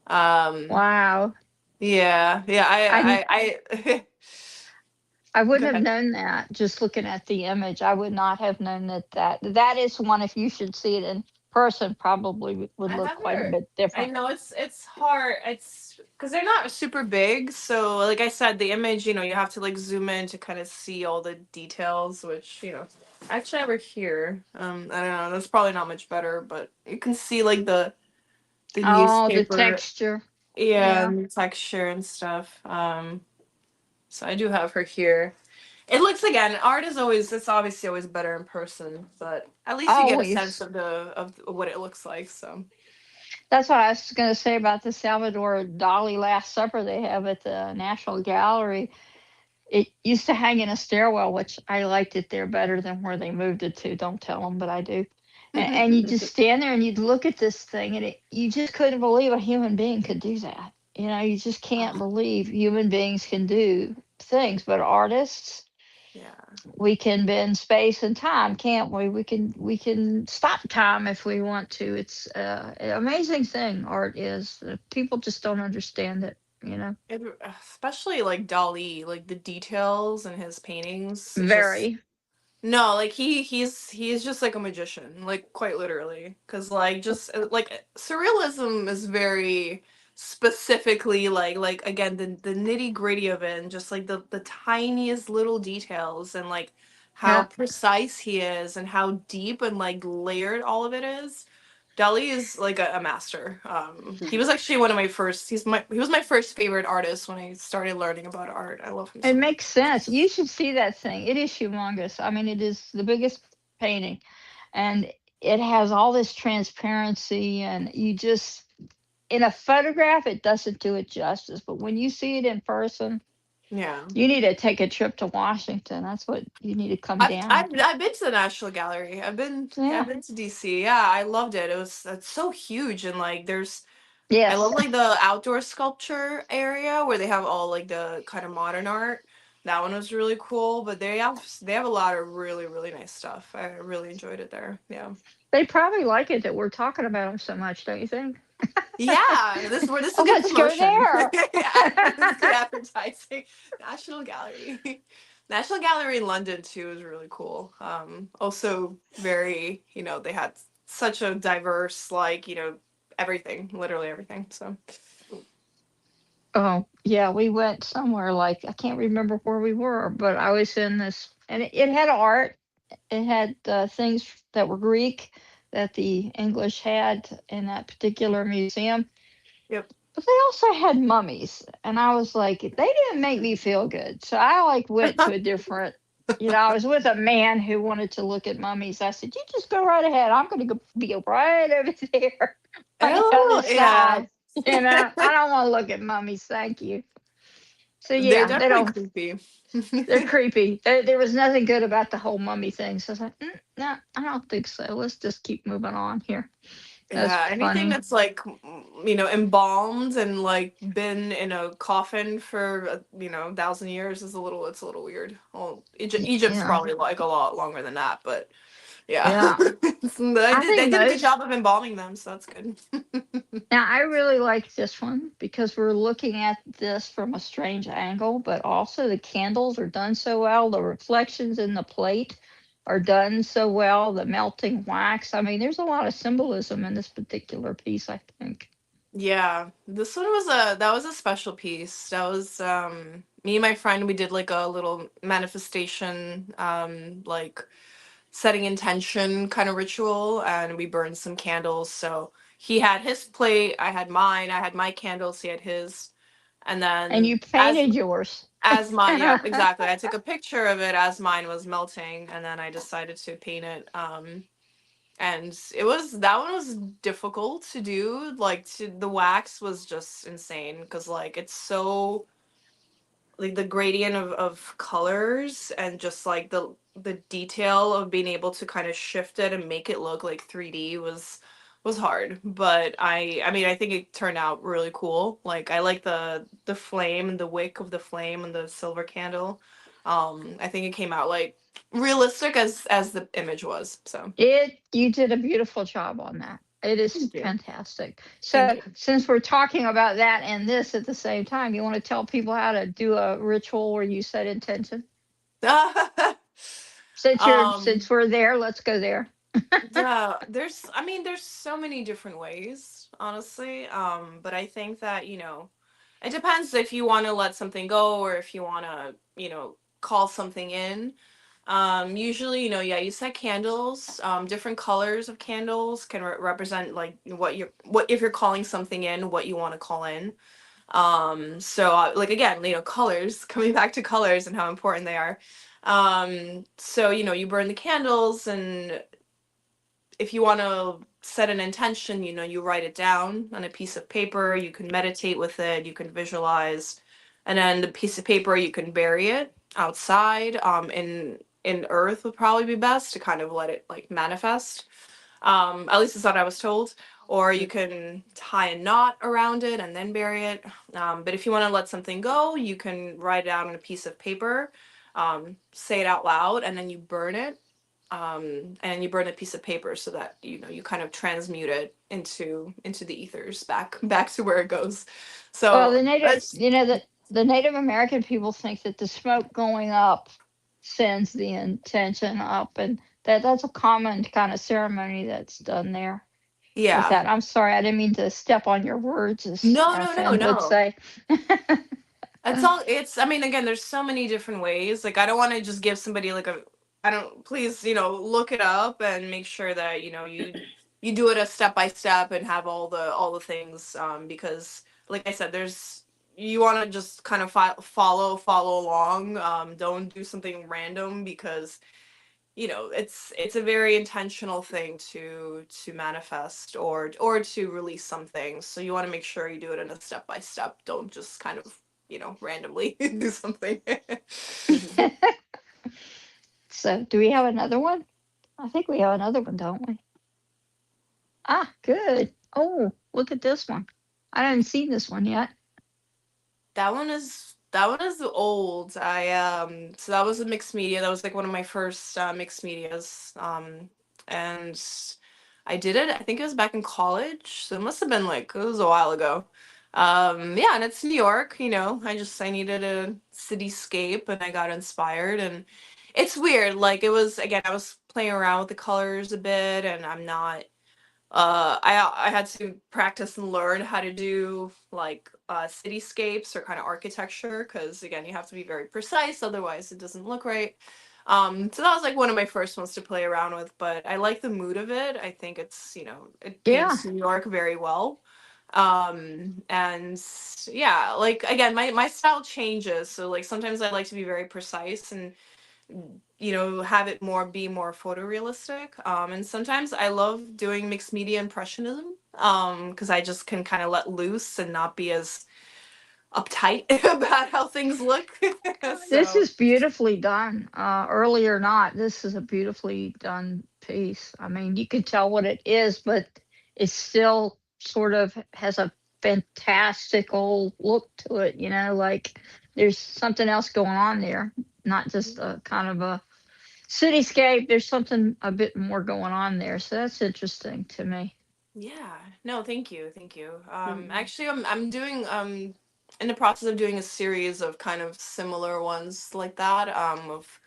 Um, Wow. yeah, yeah. I I I Go wouldn't have ahead. known that just looking at the image. I would not have known that is one. If you should see it in person, probably would I look quite a never. bit I different. know it's hard. It's because they're not super big. So, like I said, the image, you have to like zoom in to kind of see all the details, which actually over here, I don't know. That's probably not much better, but you can see like the Oh, the newspaper, texture. yeah, Yeah. and the texture and stuff. So I do have her here. It looks again, art is always it's obviously always better in person, but at least you get a sense Always. of what it looks like. So. That's what I was going to say about the Salvador Dali Last Supper they have at the National Gallery. It used to hang in a stairwell, which I liked it there better than where they moved it to. Don't tell them, but I do. And you just stand there and you'd look at this thing, and you just couldn't believe a human being could do that. You just can't Ah, believe human beings can do things, but artists, yeah. we can bend space and time, can't we? We can stop time if we want to. It's an amazing thing. Art is. People just don't understand it. you know. It, especially like Dali, like the details in his paintings. It's just Very. no, like he's just like a magician, like quite literally, because like just like surrealism is very specifically like again the nitty gritty of it, and just like the tiniest little details, and like how Yeah. precise he is, and how deep and like layered all of it is. Dali is like a master. He was actually one of my first. He was my first favorite artist when I started learning about art. I love him It so much. makes sense. You should see that thing. It is humongous. I mean, it is the biggest painting, and it has all this transparency, and you just in a photograph it doesn't do it justice, but when you see it in person, Yeah. you need to take a trip to Washington. That's what you need to come down. I've been to the National Gallery. Yeah. I've been to DC. Yeah, I loved it. It's so huge, and like there's I love Yes. like the outdoor sculpture area where they have all like the kind of modern art. That one was really cool, but they have a lot of really nice stuff. I really enjoyed it there. Yeah. They probably like it that we're talking about them so much, don't you think? Yeah, this is Oh, good let's go promotion. there. Yeah, this is good advertising. National Gallery. National Gallery in London too is really cool. Also very, they had such a diverse, like, everything, literally everything. So Oh, yeah, we went somewhere like I can't remember where we were, but I was in this, and it had art. It had things that were Greek that the English had in that particular museum, yep. but they also had mummies, and I was like, they didn't make me feel good. So I like went to a different. I was with a man who wanted to look at mummies. I said, "You just go right ahead. I'm going to go be right over there on the other Oh yeah. side." I don't want to look at mummies. Thank you. So They're yeah, they definitely don't. creepy. They're creepy. There was nothing good about the whole mummy thing. So I was like, no, I don't think so. Let's just keep moving on here. That's Yeah, anything funny. that's like, embalmed and like been in a coffin for 1,000 years is it's a little weird. Well, Egypt's Yeah, probably like a lot longer than that, but yeah, yeah. I they think did a good most. job of embalming them, so that's good. Now I really like this one because we're looking at this from a strange angle, but also the candles are done so well. The reflections in the plate are done so well. The melting wax. I mean, there's a lot of symbolism in this particular piece, I think. Yeah, this one was a special piece. That was me and my friend. We did like a little manifestation, like setting intention kind of ritual, and we burned some candles. So he had his plate, I had mine, I had my candles, he had his, and And then you painted yours. as my yeah, exactly. I took a picture of it as mine was melting, and then I decided to paint it. And that one was difficult to do. Like the wax was just insane because like it's so like the gradient of colors, and just like the detail of being able to kind of shift it and make it look like 3D was hard. But I mean, I think it turned out really cool. Like I like the flame, the wick of the flame and the silver candle. I think it came out like realistic as the image was. So You did a beautiful job on that. It is thank you. fantastic. Thank So, you. since we're talking about that and this at the same time, you want to tell people how to do a ritual where you set intention? um Since we're there, let's go there. Yeah, I mean, there's so many different ways, honestly. But I think that, it depends if you want to let something go or if you want to, call something in. Usually, yeah, you set candles. Different colors of candles can represent like what if you're calling something in, what you want to call in. So like again, colors, coming back to colors and how important they are. So, you burn the candles, and if you want to set an intention, you write it down on a piece of paper. You can meditate with it. You can visualize, and then the piece of paper you can bury it outside. In earth would probably be best to kind of let it like manifest. At least it's what I was told. Or you can tie a knot around it and then bury it. But if you want to let something go, you can write it out on a piece of paper, say it out loud, and then you burn it, and you burn a piece of paper so that you kind of transmute it into the ethers back to where it goes. Well, So the native, it's the Native American people think that the smoke going up sends the intention up, and that's a common kind of ceremony that's done there with yeah. that. I'm sorry, I didn't mean to step on your words, as No, our no, no, friend would no. say. It's all it's I mean again there's so many different ways. Like I don't want to just give somebody like a I don't please, look it up and make sure that, you do it a step by step and have all the things because like I said there's you want to just kind of follow along. Don't do something random because it's a very intentional thing to manifest or to release something, so you want to make sure you do it in a step by step. Don't just kind of randomly do something. So, do we have another one? I think we have another one, don't we? Ah, good. Oh, look at this one. I haven't seen this one yet. That one is old. So that was a mixed media. That was like one of my first mixed medias. And I did it. I think it was back in college. So it must have been like it was a while ago. Yeah, and it's New York. I needed a cityscape, and I got inspired. And it's weird. Like it was again. I was playing around with the colors a bit, and I'm not I had to practice and learn how to do like cityscapes or kind of architecture because again you have to be very precise, otherwise it doesn't look right. So that was like one of my first ones to play around with, but I like the mood of it. I think it Yeah, paints New York very well. And yeah, like again my style changes, so like sometimes I like to be very precise and have it be more photorealistic. And sometimes I love doing mixed media impressionism because I just can kind of let loose and not be as uptight about how things look. this So is beautifully done. Early or not, this is a beautifully done piece. I mean, you can tell what it is, but it still sort of has a fantastical look to it. Like there's something else going on there, not just a kind of a cityscape. There's something a bit more going on there. So that's interesting to me. yeah, no, thank you. Mhm. Actually, I'm doing in the process of doing a series of kind of similar ones like that. Of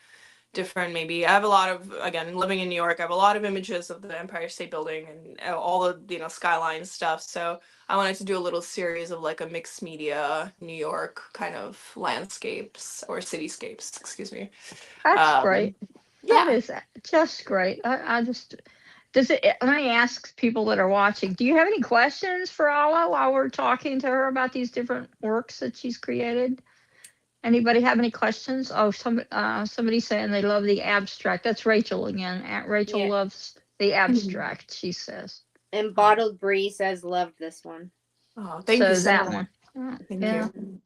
different maybe I have a lot of again living in New York, I have a lot of images of the Empire State Building and all the skyline stuff, so I wanted to do a little series of like a mixed media New York kind of landscapes or cityscapes, excuse me. That's um great. That yeah. is just great. I just does it. Let me ask people that are watching. Do you have any questions for Alla while we're talking to her about these different works that she's created? Anybody have any questions? Oh, somebody saying they love the abstract. That's Rachel again. Rachel Yeah. loves the Mhm. abstract. She says And Oh, Bottled Bree says loved this one. oh, thank you so. so That much. one. Thank Yeah. you.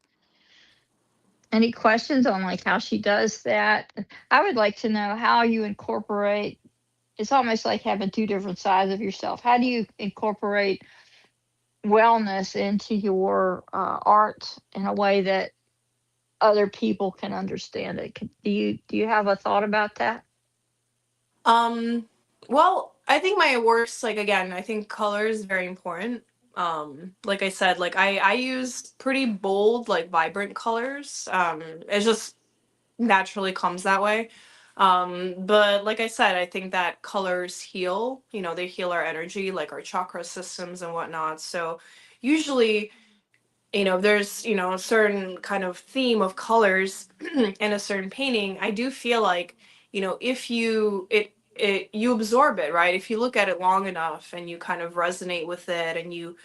Any questions on like how she does that? I would like to know how you incorporate. It's almost like having two different sides of yourself. How do you incorporate wellness into your art in a way that other people can understand it? Do you have a thought about that? um well, I think my works, like again, I think color is very important. Like I said, like I use pretty bold, like vibrant colors. It's just naturally comes that way. But like I said, I think that colors heal, they heal our energy, like our chakra systems and whatnot. So usually, there's, a certain kind of theme of colors in a certain painting. I do feel like, if you absorb it, right? If you look at it long enough and you kind of resonate with it and you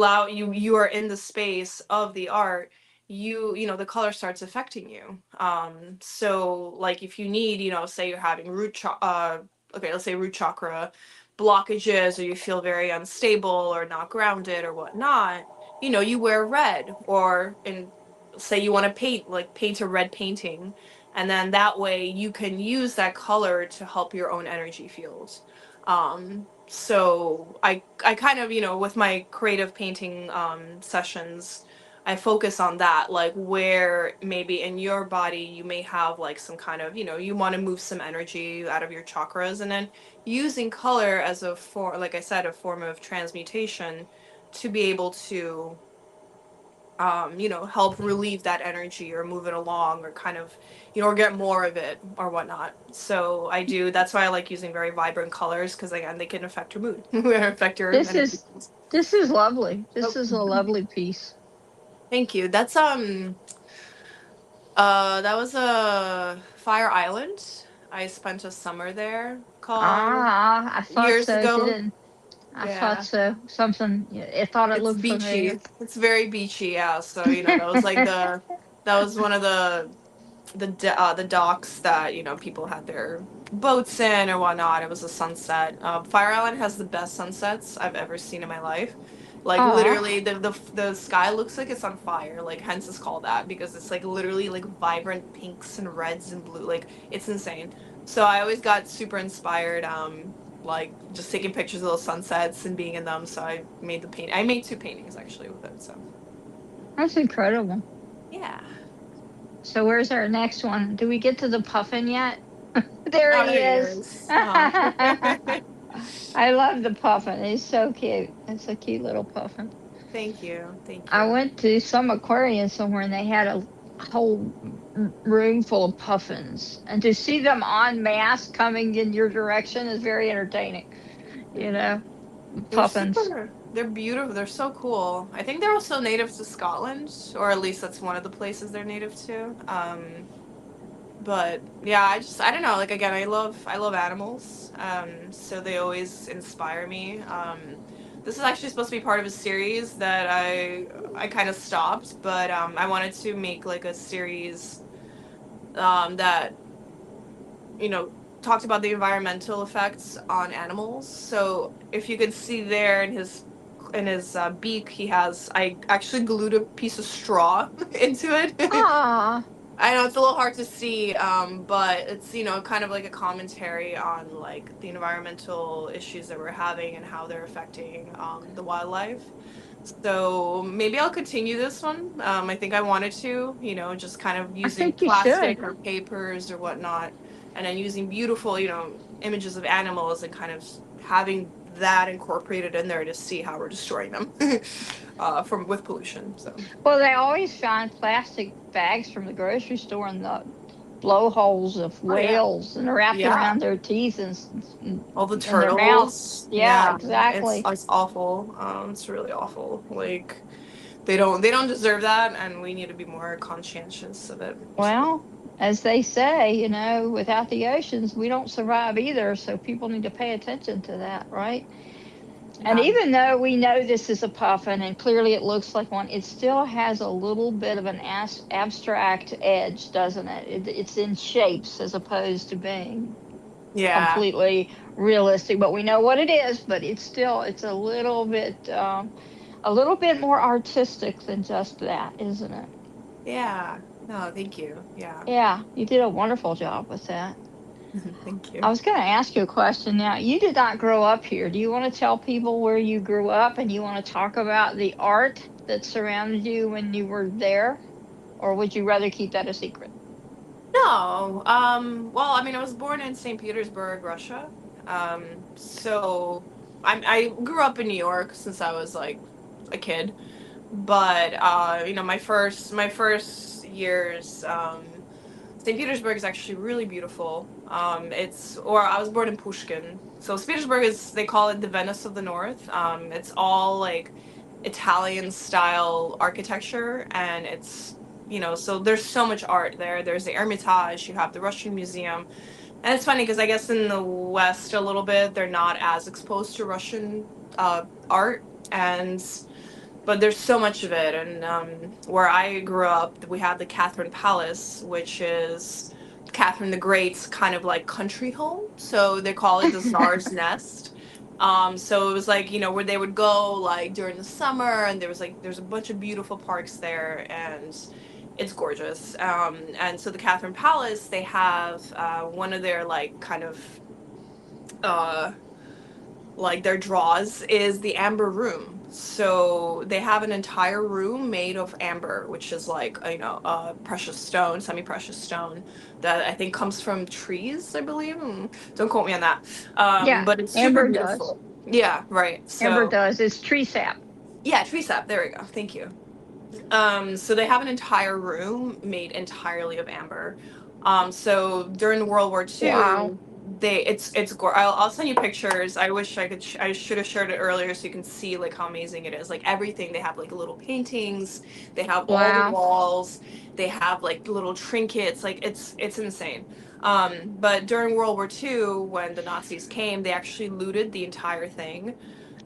are in the space of the art, the color starts affecting you. So like if you need, say you're having okay, let's say root chakra blockages, or you feel very unstable or not grounded or whatnot, you wear red, or in say you want to paint a red painting, and then that way you can use that color to help your own energy fields. So I kind of, with my creative painting sessions, I focus on that, like where maybe in your body you may have like some kind of, you want to move some energy out of your chakras, and then using color as a form, like I said, a form of transmutation to be able to help relieve that energy or move it along or kind of, or get more of it or whatnot. So I do. That's why I like using very vibrant colors because again, they can affect your mood, affect your This energy. is this is lovely. Oh, This is a lovely piece. thank you. That was a Fire Island. I spent a summer there called Ah, I thought years so. ago. Didn't I thought Yeah. so. Something. I thought it It's looked familiar. beachy. It's very beachy, yeah. So, that was like that was one of the docks that people had their boats in or whatnot. It was a sunset. Fire Island has the best sunsets I've ever seen in my life. Like Oh, literally, the sky looks like it's on fire. Like hence it's called that because it's like literally like vibrant pinks and reds and blue. Like it's insane. So I always got super inspired. Like just taking pictures of those sunsets and being in them. So I made the paint. I made two paintings actually with it. So that's incredible. yeah. So where's our next one? Do we get to the puffin yet? There Oh, he there he is. is. I love the puffin. He's so cute. It's a cute little puffin. Thank you. Thank I you. went to some aquarium somewhere and they had a whole room full of puffins. And to see them en masse coming in your direction is very entertaining. You know, puffins. They're beautiful. They're so cool. I think they're also native to Scotland, or at least that's one of the places they're native to. But yeah, I don't know. Like again, I love animals. So they always inspire me. This is actually supposed to be part of a series that I kind of stopped, but I wanted to make like a series that you know talked about the environmental effects on animals. So if you could see there in his beak, I actually glued a piece of straw into it. Ah, I know it's a little hard to see, but it's kind of like a commentary on like the environmental issues that we're having and how they're affecting the wildlife. So maybe I'll continue this one. I think I wanted to, just kind of I using think you should. plastic or papers or whatnot, and then using beautiful, images of animals and kind of having that incorporated in there to see how we're destroying them from with pollution. So Well, they always find plastic bags from the grocery store in the blowholes of oh yeah, whales and wrapped yeah. around their teeth and All the in their mouth. turtles. Yeah, Yeah, it's exactly. it's awful. It's really awful. Like they don't deserve that, and we need to be more conscientious of it. So Well, as they say, without the oceans, we don't survive either. So people need to pay attention to that, right? And yeah, even though we know this is a puffin and clearly it looks like one, it still has a little bit of an abstract edge, doesn't it? It's in shapes as opposed to being yeah, completely realistic. But we know what it is. But it's a little bit more artistic than just that, isn't it? yeah. No, thank you. Yeah, Yeah, you did a wonderful job with that. thank I you. was going to ask you a question now. You did not grow up here. Do you want to tell people where you grew up and you want to talk about the art that surrounded you when you were there? Or would you rather keep that a secret? No. Well, I mean, I was born in St. Petersburg, Russia. So I grew up in New York since I was like a kid. But my first years, St. Petersburg is actually really beautiful. I was born in Pushkin. So St. Petersburg is, they call it the Venice of the North. It's all like Italian style architecture, and so there's so much art there. There's the Hermitage, you have the Russian Museum, and it's funny because I guess in the West a little bit they're not as exposed to Russian art, and but there's so much of it. And where I grew up, we have the Catherine Palace, which is Catherine the Great's kind of like country home. So they call it the Tsar's Nest. So it was like, where they would go like during the summer, and there's a bunch of beautiful parks there, and it's gorgeous. And so the Catherine Palace, they have one of their like kind of uh, like their draws is the amber room. So they have an entire room made of amber, which is like a precious stone, semi-precious stone that I think comes from trees, I believe. Don't quote me on that. Yeah, But it's super Amber does. beautiful. Yeah, right. Amber So does. It's tree sap. yeah, tree sap. There we go. Thank you. So they have an entire room made entirely of amber. So during World War Wow. II, I'll send you pictures. I wish I could. I should have shared it earlier so you can see like how amazing it is. Like everything, they have like little paintings. They have all the Wow. walls. They have like little trinkets. Like it's insane. But during World War II, when the Nazis came, they actually looted the entire thing,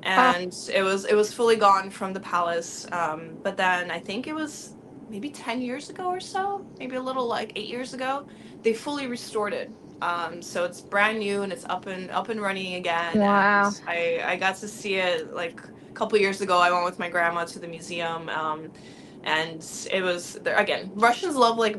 Ah, and it was fully gone from the palace. But then I think it was maybe 10 years ago or so, maybe a little like 8 years ago, they fully restored it. So it's brand new and it's up and running again. And wow. I got to see it like a couple years ago. I went with my grandma to the museum. And it was there again. Russians love like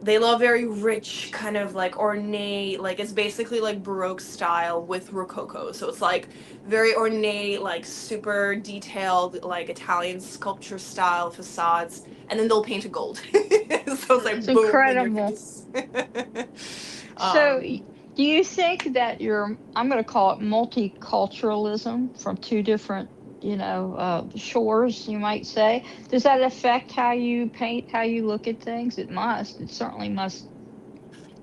they love very rich, kind of like ornate, like it's basically like Baroque style with Rococo. So it's like very ornate, like super detailed, like Italian sculpture style facades, and then they'll paint it gold. So it's It's like boom in your incredible. face. So, um, do you think that I'm going to call it multiculturalism from two different, shores, you might say, does that affect how you paint, how you look at things? It must. It certainly must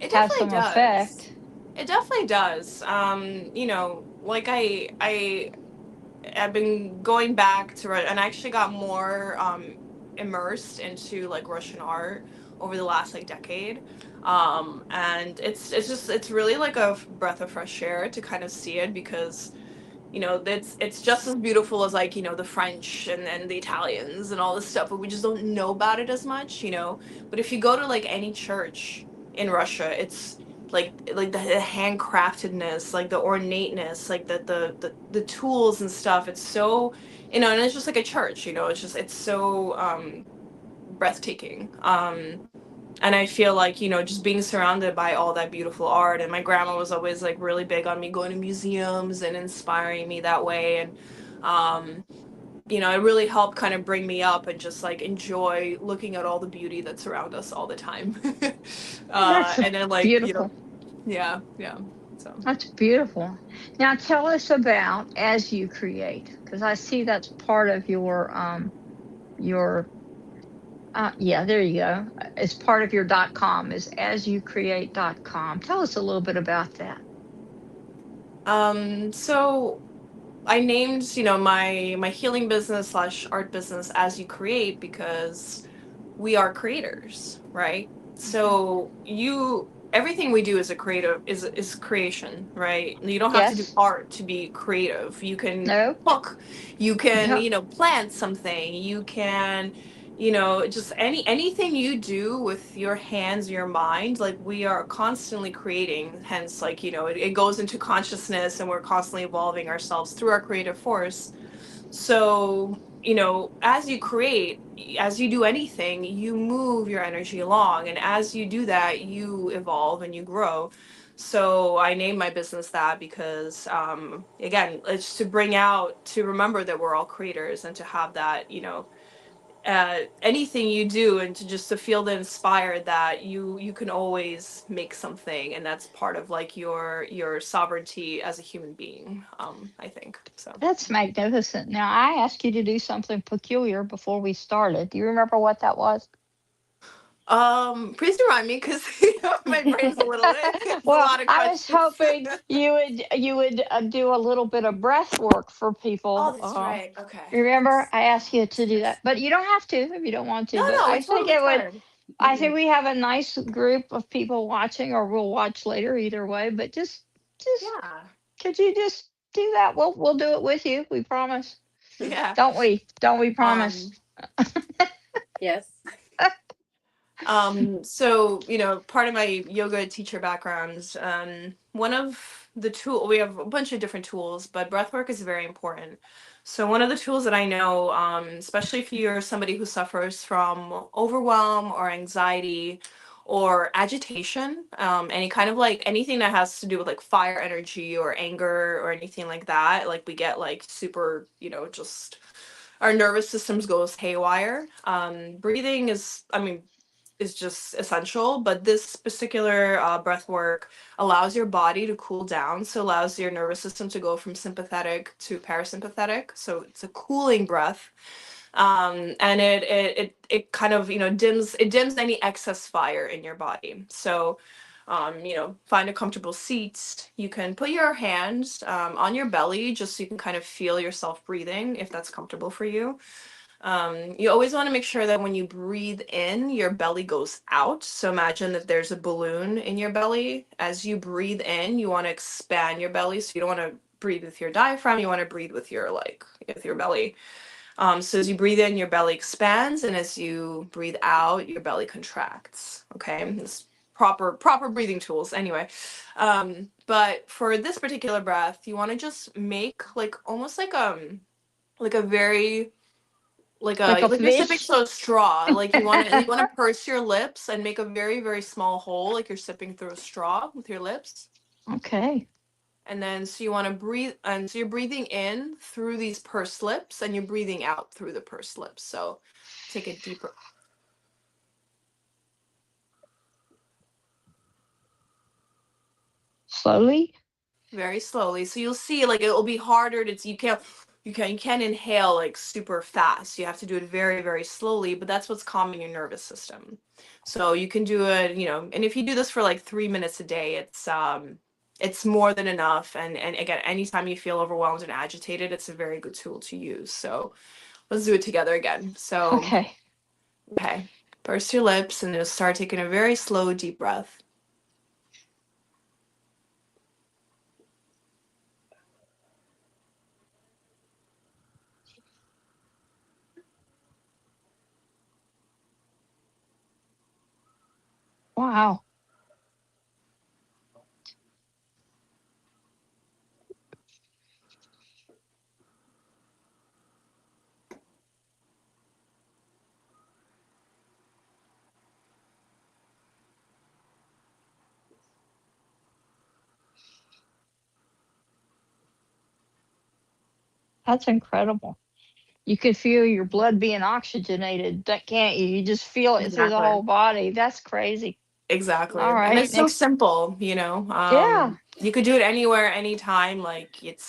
it have definitely some does. effect. It definitely does. Like I've been going back to and I actually got more immersed into like Russian art over the last like decade. And it's really like a breath of fresh air to kind of see it, because it's just as beautiful as like the French and the Italians and all this stuff, but we just don't know about it as much. But if you go to like any church in Russia, it's like the handcraftedness, like the ornateness, like the tools and stuff. It's so, and it's just like a church. It's so breathtaking. And I feel like just being surrounded by all that beautiful art, and my grandma was always like really big on me going to museums and inspiring me that way. And um it really helped kind of bring me up and just like enjoy looking at all the beauty that's around us all the time. That's And then like beautiful. yeah, yeah. So That's beautiful. Now tell us about As You Create, because I see that's part of your yeah, there you go. It's part of your .com is asyoucreate.com. Tell us a little bit about that. so I named my healing business slash art business As You Create, because we are creators, right? Mhm. So everything we do is a creative is creation, right? You don't have to do Yes. art to be creative. You can No. cook, you can, Yeah. plant something, you can, just anything you do with your hands, your mind, like we are constantly creating, hence like, it goes into consciousness and we're constantly evolving ourselves through our creative force. So, as you create, as you do anything, you move your energy along. And as you do that, you evolve and you grow. So I named my business that because, again, it's to remember that we're all creators, and to have that, anything you do, and to feel the inspired that you can always make something, and that's part of like your sovereignty as a human being, I think so. That's magnificent. Now, I asked you to do something peculiar before we started. Do you remember what that was? Please remind me, because my brain's a little. It's a Well, lot of I was questions. hoping you would do a little bit of breath work for Oh, people. that's right. Okay. Remember, I asked you to do that, Yes. but you don't have to if you don't want No, to. But no, we I think totally it would. could. I think we have a nice group of people watching, or we'll watch later. Either way, but just Yeah. could you just do that? We'll do it with you. We promise. Yeah. Don't we? Don't we promise? Um. Yes. So, part of my yoga teacher background, one of we have a bunch of different tools, but breath work is very important. So one of the tools that I know, especially if you're somebody who suffers from overwhelm or anxiety or agitation, any kind of like anything that has to do with like fire energy or anger or anything like that, like we get like super, just our nervous systems goes haywire. Breathing is just essential, but this particular breath work allows your body to cool down, so allows your nervous system to go from sympathetic to parasympathetic. So it's a cooling breath. And it kind of, dims any excess fire in your body. So find a comfortable seat. You can put your hands on your belly just so you can kind of feel yourself breathing if that's comfortable for you. You always want to make sure that when you breathe in, your belly goes out. So imagine that there's a balloon in your belly. As you breathe in, you want to expand your belly. So you don't want to breathe with your diaphragm. You want to breathe with your belly. So as you breathe in, your belly expands, and as you breathe out, your belly contracts. Okay, it's proper breathing tools. Anyway, but for this particular breath, you want to just make like almost like a very Like a like you're sipping fish. through a straw. Like you want to purse your lips and make a very very small hole, like you're sipping through a straw with your lips. Okay. And then so you want to breathe, and so you're breathing in through these pursed lips and you're breathing out through the pursed lips. So take a deeper, Slowly. very slowly. So you'll see like it'll be harder to you can't inhale like super fast. You have to do it very very slowly, but that's what's calming your nervous system. So you can do it, and if you do this for like 3 minutes a day, it's more than enough. And again, anytime you feel overwhelmed and agitated, it's a very good tool to use. So let's do it together again. So, Okay. okay, purse your lips and just start taking a very slow, deep breath. Wow. That's incredible. You could feel your blood being oxygenated, can't you? You just feel it through the Exactly. whole body. That's crazy. Exactly. All And right. it's so Next. simple. Yeah. You could do it anywhere, anytime. Like it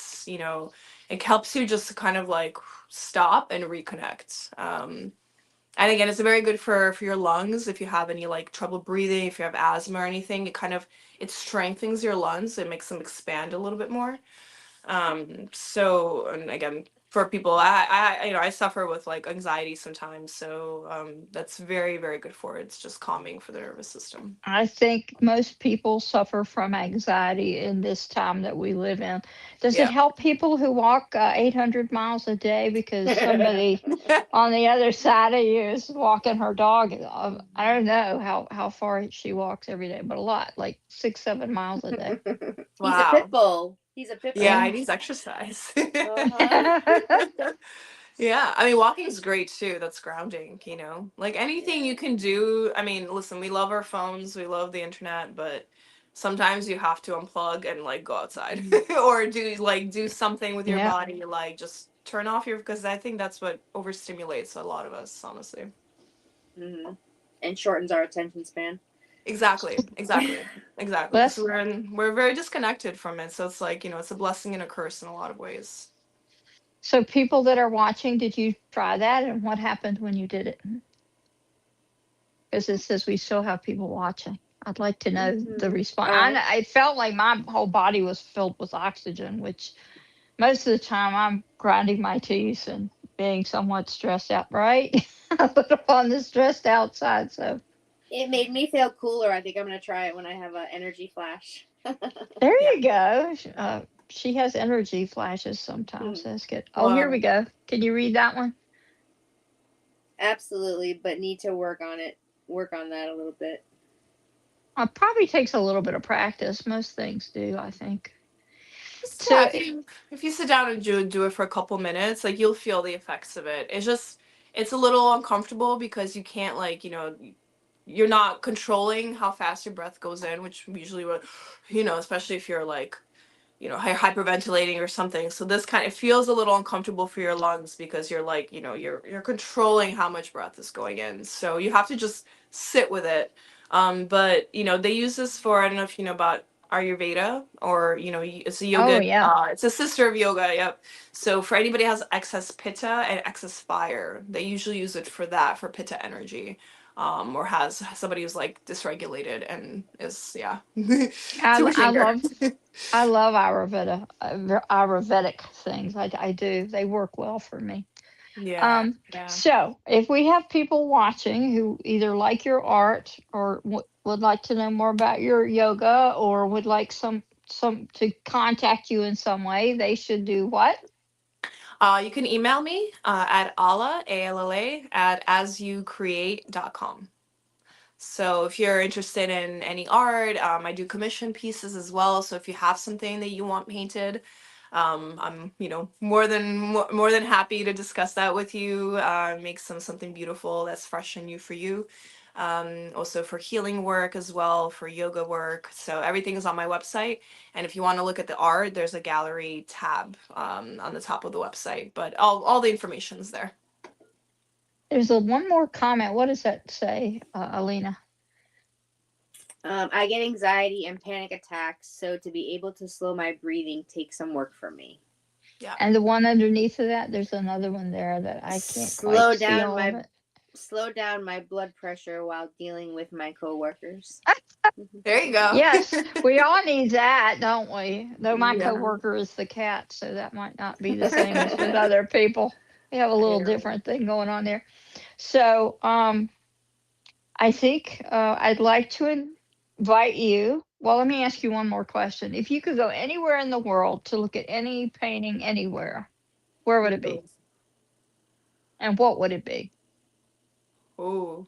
helps you just to kind of like stop and reconnect. And again, it's very good for your lungs if you have any like trouble breathing, if you have asthma or anything. It strengthens your lungs. It makes them expand a little bit more. So, and again, for people, I suffer with like anxiety sometimes. So, that's very, very good for it. It's just calming for the nervous system. I think most people suffer from anxiety in this time that we live in. Does it Yeah. help people who walk 800 miles a day? Because somebody on the other side of you is walking her dog. I don't know how far she walks every day, but a lot, like 6, 7 miles a day. He's a pit Wow. bull. He's a pit Yeah, I bull. Yeah. need exercise. Uh-huh. Yeah, I mean, walking is great too. That's grounding. Like anything you can do. I mean, listen, we love our phones, we love the internet, but sometimes you have to unplug and like go outside or do something with your Yeah. body, like just turn off because I think that's what overstimulates a lot of us, honestly. Hmm. And shortens our attention span. Exactly, exactly, exactly. Because Let's. we're very disconnected from it, so it's like it's a blessing and a curse in a lot of ways. So, people that are watching, did you try that? And what happened when you did it? Because it says we still have people watching. I'd like to know the Hmm. response. I felt like my whole body was filled with oxygen, which most of the time I'm grinding my teeth and being somewhat stressed out, right? I put up on the stressed outside. So It made me feel cooler. I think I'm gonna try it when I have an energy flash. there Yeah. you go. She has energy flashes sometimes. That's good. Oh, here we Well, go. Can you read that one? Absolutely, but need to work on it. Work on that a little bit. It probably takes a little bit of practice. Most things do, I think. just yeah, So if you sit down and do it for a couple minutes, like you'll feel the effects of it. It's a little uncomfortable because you can't like you're not controlling how fast your breath goes in, which usually would especially if you're like hyperventilating or something. So this kind of feels a little uncomfortable for your lungs because you're like you're controlling how much breath is going in. So you have to just sit with it. But they use this for, I don't know if you know about Ayurveda, or it's a Oh yoga. yeah. It's a sister of yoga. Yep. So for anybody who has excess pitta and excess fire, they usually use it for that, for pitta energy, or has somebody who's like dysregulated and is, yeah, I, too much I anger. love I love Ayurveda, Ayurvedic things. I do. They work well for me. Yeah, yeah. So, if we have people watching who either like your art or would like to know more about your yoga or would like some to contact you in some way, they should do what? You can email me at Alla, ALLA, at asyoucreate.com. So if you're interested in any art, I do commission pieces as well. So if you have something that you want painted, I'm more than happy to discuss that with you. Make something beautiful that's fresh and new for you. Also for healing work as well, for yoga work. So everything is on my website. And if you want to look at the art, there's a gallery tab on the top of the website. But all the information's there. There's a one more comment. What does that say, Alina? I get anxiety and panic attacks, so to be able to slow my breathing takes some work for me. Yeah. And the one underneath of that, there's another one there that I can't quite Slow see down all of my it. slow down my blood pressure while dealing with my coworkers. There you go. Yes, we all need that, don't we? Though my Yeah. coworker is the cat, so that might not be the same as with other people. We have a I little know. different thing going on there. So, I think I'd like to invite you. Well, let me ask you one more question. If you could go anywhere in the world to look at any painting anywhere, where would it be? And what would it be? Oh,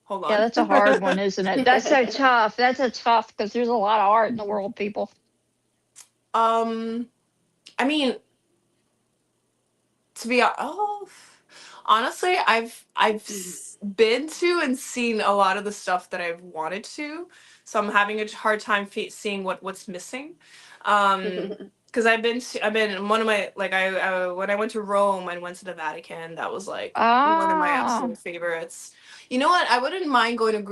hold Yeah, on. that's a hard one, isn't it? That's so tough. That's a tough because there's a lot of art in the world, people. um, I mean, to be honestly, been to and seen a lot of the stuff that I've wanted to, so I'm having a hard time seeing what's missing. Because I've been one of my, like, I when I went to Rome and went to the Vatican, that was like one of my Ah, absolute favorites. You know what? I wouldn't mind going to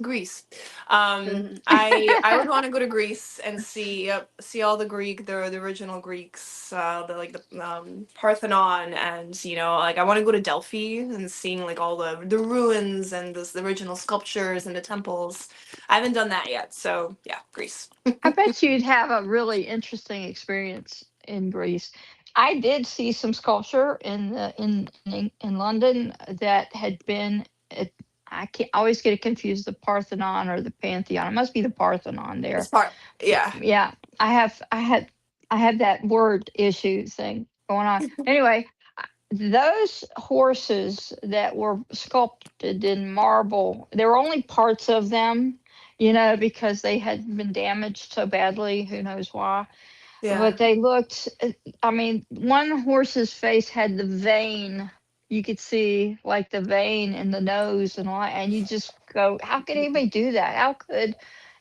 Greece. I would want to go to Greece and see all the the original Greeks, the Parthenon, and like I want to go to Delphi and seeing like all the ruins and the original sculptures and the temples. I haven't done that yet, so yeah, Greece. I bet you'd have a really interesting experience in Greece. I did see some sculpture in London that had been. At, I can't I always get it confused, the Parthenon or the Pantheon. It must be the Parthenon It's there. part, yeah, Yeah, I have that word issue thing going on. Anyway, those horses that were sculpted in marble, there were only parts of them, because they had been damaged so badly, who knows why. But yeah. they looked, I mean, one horse's face had the vein. You could see like the vein in the nose and all, and you just go, how could anybody do that?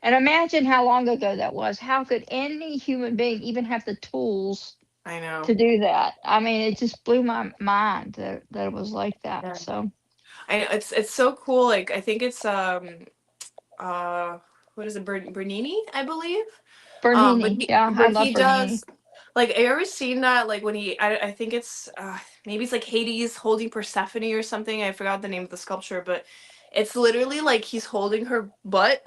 And imagine how long ago that was. How could any human being even have the tools I know. to do that? I mean, it just blew my mind that it was like that. Yeah, So, I know. It's so cool. Like I think it's uh what is it, Bernini, I believe. But Bernini, yeah, I love he Bernini. does, like, have you ever seen that, like when I think it's maybe it's like Hades holding Persephone or something. I forgot the name of the sculpture, but it's literally like he's holding her butt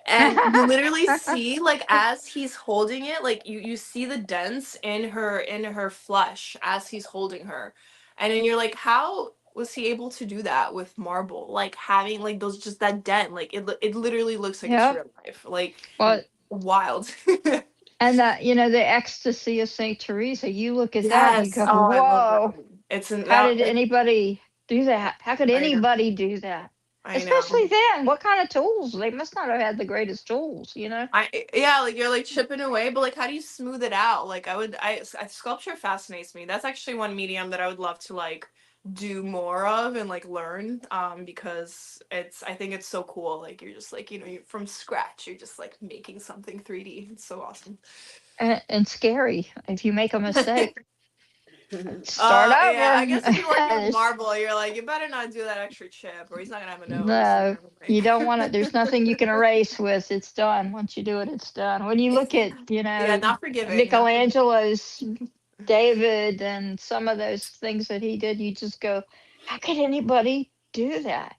and you literally see, like, as he's holding it, like you see the dents in her flesh as he's holding her. And then you're like, how was he able to do that with marble? Like having like those, just that dent, like it literally looks like it's Yep. real life. Like Well, wild. and the ecstasy of Saint Teresa. You look at that and you Yes. go, Oh, I love that whoa. one. It's in How that. did anybody do that? How could I know. anybody do that? I know. Especially then, what kind of tools? They must not have had the greatest tools. Yeah, like you're like chipping away, but like how do you smooth it out? Like sculpture fascinates me. That's actually one medium that I would love to like do more of and like learn, because I think it's so cool. Like you're just like, you from scratch, you're just like making something 3D. It's so awesome. And scary if you make a mistake. Start Yeah, I over. guess if you're working with There's marble, you're like, you better not do that extra chip, or he's not gonna have a nose. no, you don't want to. There's nothing you can erase with. It's done. Once you do it, it's done. When you look at, Yeah, not forgiving, not forgiving. Michelangelo's David and some of those things that he did, you just go, how could anybody do that?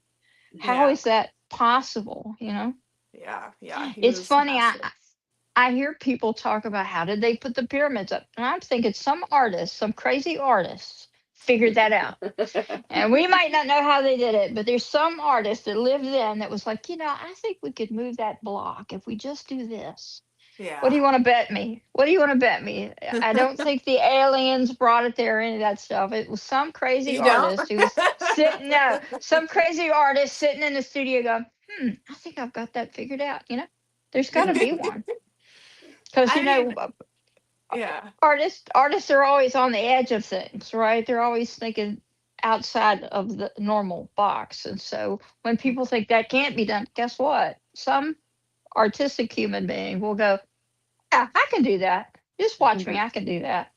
How Yeah, is that possible? yeah, he It's was funny. I massive. I hear people talk about how did they put the pyramids up, and I'm thinking some artists, some crazy artists, figured that out. And we might not know how they did it, but there's some artist that lived then that was like, I think we could move that block if we just do this. What do Yeah. you want to bet me? What do you want to bet me? I don't think the aliens brought it there, any of that stuff. It was some crazy You don't? artist who was sitting, no, some crazy artist sitting in the studio going, I think I've got that figured out. There's got to be one. Because, I mean, yeah. artists are always on the edge of things, right? They're always thinking outside of the normal box. And so when people think that can't be done, guess what? Some artistic human being will go, yeah, I can do that. Just watch me. I can do that.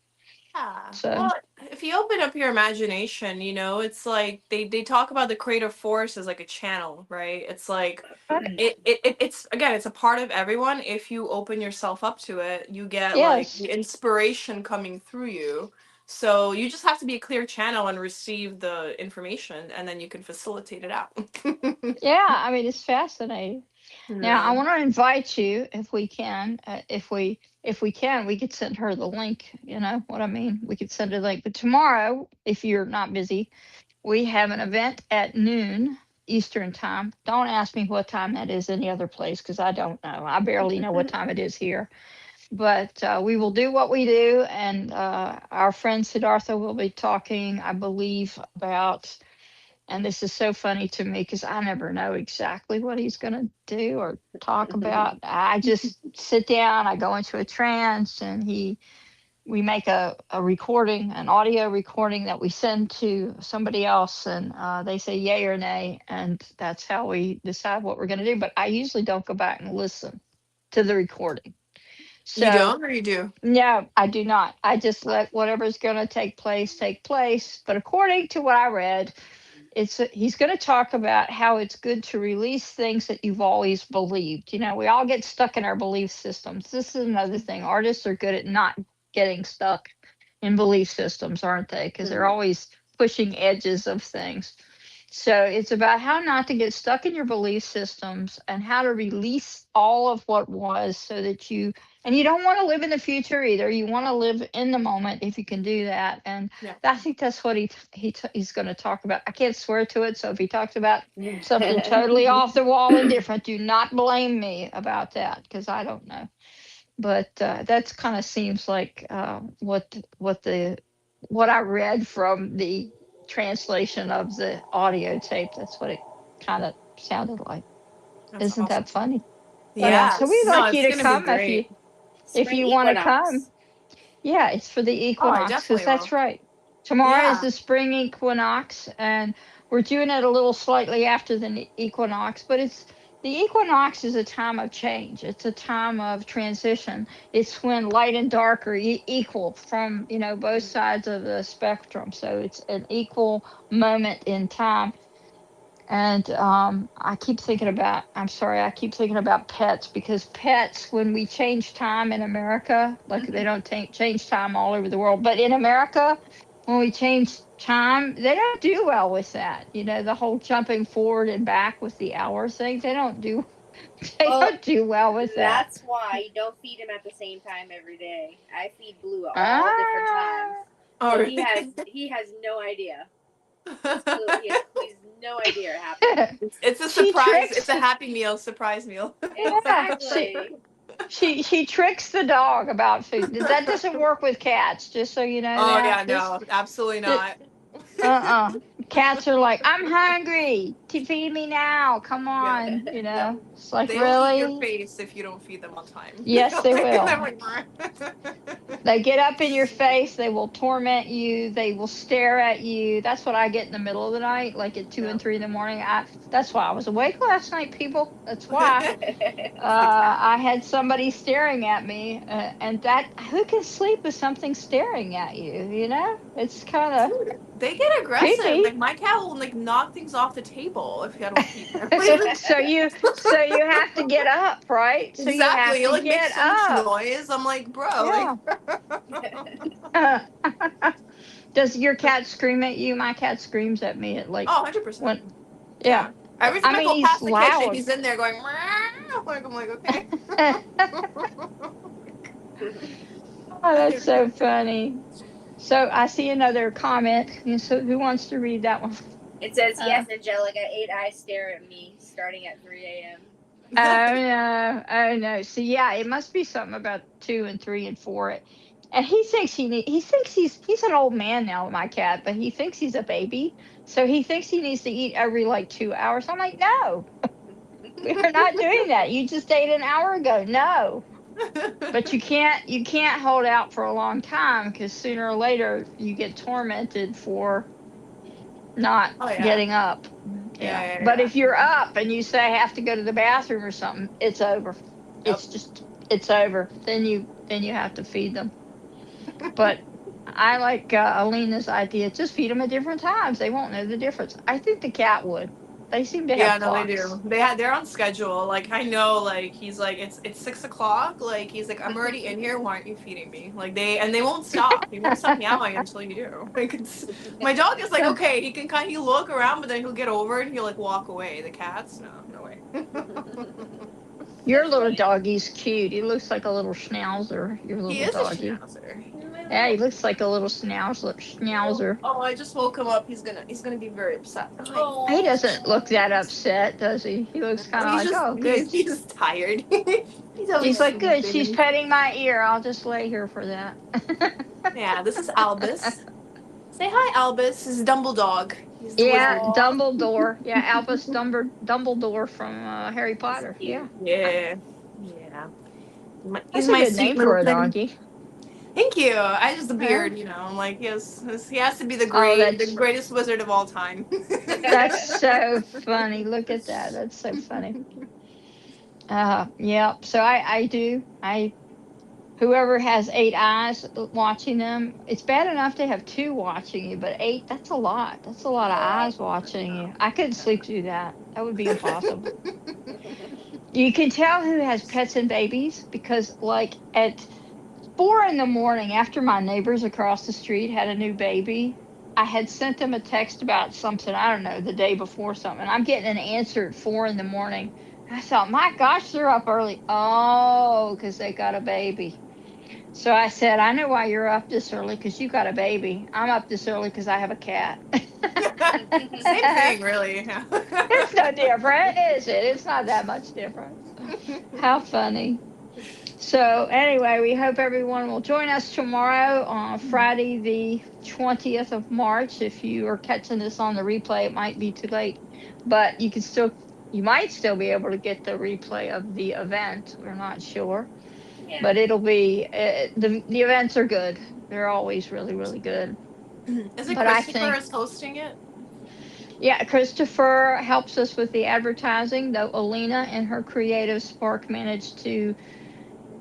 Yeah. So, Well, if you open up your imagination, it's like they talk about the creative force as like a channel, right? It's like it's again, it's a part of everyone. If you open yourself up to it, you get like yes. the inspiration coming through you. So you just have to be a clear channel and receive the information, and then you can facilitate it out. Yeah. I mean, it's fascinating. Now, I Yeah. want to invite you, if we can, if we can, we could send her the link. You know what I mean? We could send her the link. But tomorrow, if you're not busy, we have an event at noon Eastern time. Don't ask me what time that is any other place because I don't know. I barely know what time it is here. But we will do what we do, and our friend Siddhartha will be talking, I believe, about. And this is so funny to me because I never know exactly what he's going to do or talk about. I just sit down, I go into a trance, and we make a recording, an audio recording that we send to somebody else, and they say yay or nay, and that's how we decide what we're going to do. But I usually don't go back and listen to the recording. You So don't, or you do? no, I do not. I just let whatever's going to take place. But according to what I read, he's going to talk about how it's good to release things that you've always believed. We all get stuck in our belief systems. This is another thing. Artists are good at not getting stuck in belief systems, aren't they? Because they're always pushing edges of things. So it's about how not to get stuck in your belief systems and how to release all of what was so that you don't want to live in the future either. You want to live in the moment if you can do that. And Yeah. I think that's what he's going to talk about. I can't swear to it. So if he talks about something totally off the wall and different, do not blame me about that because I don't know. But that's kind of seems like what I read from the translation of the audio tape. That's what it kind of sounded like. That's Isn't that awesome. funny? Yeah. So we'd Yes. No, like you it's to gonna be come great. if Spring you want to come. equinox. Yeah, it's for the Oh, I equinox because definitely that's will. right. Tomorrow is Yeah. the spring equinox, and we're doing it a little slightly after the equinox, but the equinox is a time of change. It's a time of transition. It's when light and dark are equal from both sides of the spectrum. So it's an equal moment in time. And I'm sorry, I keep thinking about pets because pets, when we change time in America, like they don't change time all over the world, but in America, when we change time, they don't do well with that. The whole jumping forward and back with the hour thing, they Well, don't do well with that. that's why you don't feed him at the same time every day. I feed Blue at all different times, Ah, Oh, so he has really? he has no idea. It's Blue. He's no idea it happened. It's a she surprise. It's tricks. a happy meal, surprise meal. Yeah, she Exactly. she tricks the dog about food. That doesn't work with cats. Just so you know Oh that yeah, no, absolutely this not. uh-uh. Cats are like, I'm hungry. Feed me now. Come Yeah. on. Yeah. It's like, They will eat your really? face if you don't feed them on time. Yes, they Like, will. they're like, They get up in your face. They will torment you. They will stare at you. That's what I get in the middle of the night, like at 2 and 3 in the morning. That's why I was awake last night, people. That's why. It's the cat. I had somebody staring at me, and that who can sleep with something staring at you? It's kind of Dude, they get aggressive. Like creepy. my cat will like knock things off the table if I don't feed him. Like, So you have to get up, right? So you have exactly. It to like makes get so much up. noise. I'm like, bro, like Yeah. Does your cat scream at you? My cat screams at me at like oh, 100%. when. Yeah. Yeah. Every time I I mean, go he's past the kitchen, loud. he's in there going, meow. Like, I'm like, okay. Oh, that's so funny. So I see another comment. So who wants to read that one? It says, Uh, yes, Angelica, 8 eyes stare at me starting at 3 a.m. oh no, oh no. So yeah, it must be something about 2 and 3 and 4. And he thinks he's an old man now, my cat, but he thinks he's a baby. So he thinks he needs to eat every like 2 hours. I'm like, no, we're not doing that. You just ate an hour ago. No. But you can't hold out for a long time because sooner or later you get tormented for not Oh yeah. getting up. Yeah, Yeah. yeah, But yeah. if you're up and you say I have to go to the bathroom or something, it's over. Yep. It's over. Then you have to feed them. But I like Alina's idea. Just feed them at different times. They won't know the difference. I think the cat would. They seem to have Yeah, no, they clocks. do. They're on schedule. Like I know, like he's like it's 6 o'clock. Like he's like I'm already in here. Why aren't you feeding me? Like they won't stop. He won't stop meowing until you do. Like my dog is like okay, he can kind of look around, but then he'll get over it and he'll like walk away. The cats, no, no way. Your That's little funny. doggy's cute. He looks like a little schnauzer. Your He little is a doggy. schnauzer. Yeah, he looks like a little schnauzer. Oh, I just woke him up. He's gonna be very upset. He Oh. doesn't look that upset, does he? He looks kind of He's like, just oh, he's good. he's tired. He's always He's like, good. She's sleeping. petting my ear. I'll just lay here for that. Yeah, this is Albus. Say hi, Albus. This is Dumbledore. He's the Yeah, wizard. Aw. Dumbledore. Yeah, Albus Dumbledore from Harry He's Potter. cute. Yeah, Yeah. Yeah. He's that's a my good sweet name little for a thing. doggy. Thank you. I just the Huh? beard, I'm like, yes, he has to be the Oh, the that's greatest wizard of all time. that's so funny. Look at that. That's so funny. Yeah. So I do. Whoever has 8 eyes watching them, it's bad enough to have two watching you, but eight, that's a lot. That's a lot of Yeah. eyes watching you. I couldn't sleep through that. That would be impossible. You can tell who has pets and babies because, like, at 4 in the morning, after my neighbors across the street had a new baby, I had sent them a text about something, I don't know, the day before something. I'm getting an answer at 4 in the morning. I thought, my gosh, they're up early. Oh, because they got a baby. So I said, I know why you're up this early because you got a baby. I'm up this early because I have a cat. Same thing, really. Yeah. It's no different, is it? It's not that much difference. How funny. So, anyway, we hope everyone will join us tomorrow on Friday, the 20th of March. If you are catching this on the replay, it might be too late, but you might still be able to get the replay of the event. We're not sure. Yeah. But it'll be the events are good. They're always really really good. Is it But I Christopher think is hosting it? yeah, Christopher helps us with the advertising, though Alina and her creative spark managed to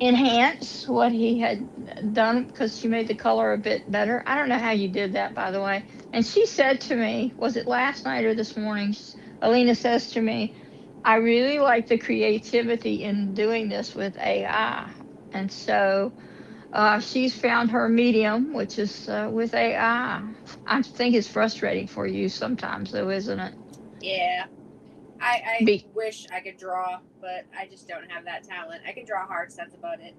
enhance what he had done because she made the color a bit better. I don't know how you did that, by the way. And she said to me, was it last night or this morning? Alina says to me, I really like the creativity in doing this with AI. And so she's found her medium, which is with AI. I think it's frustrating for you sometimes, though, isn't it? Yeah. I Be- wish I could draw, but I just don't have that talent. I can draw hearts, that's about it.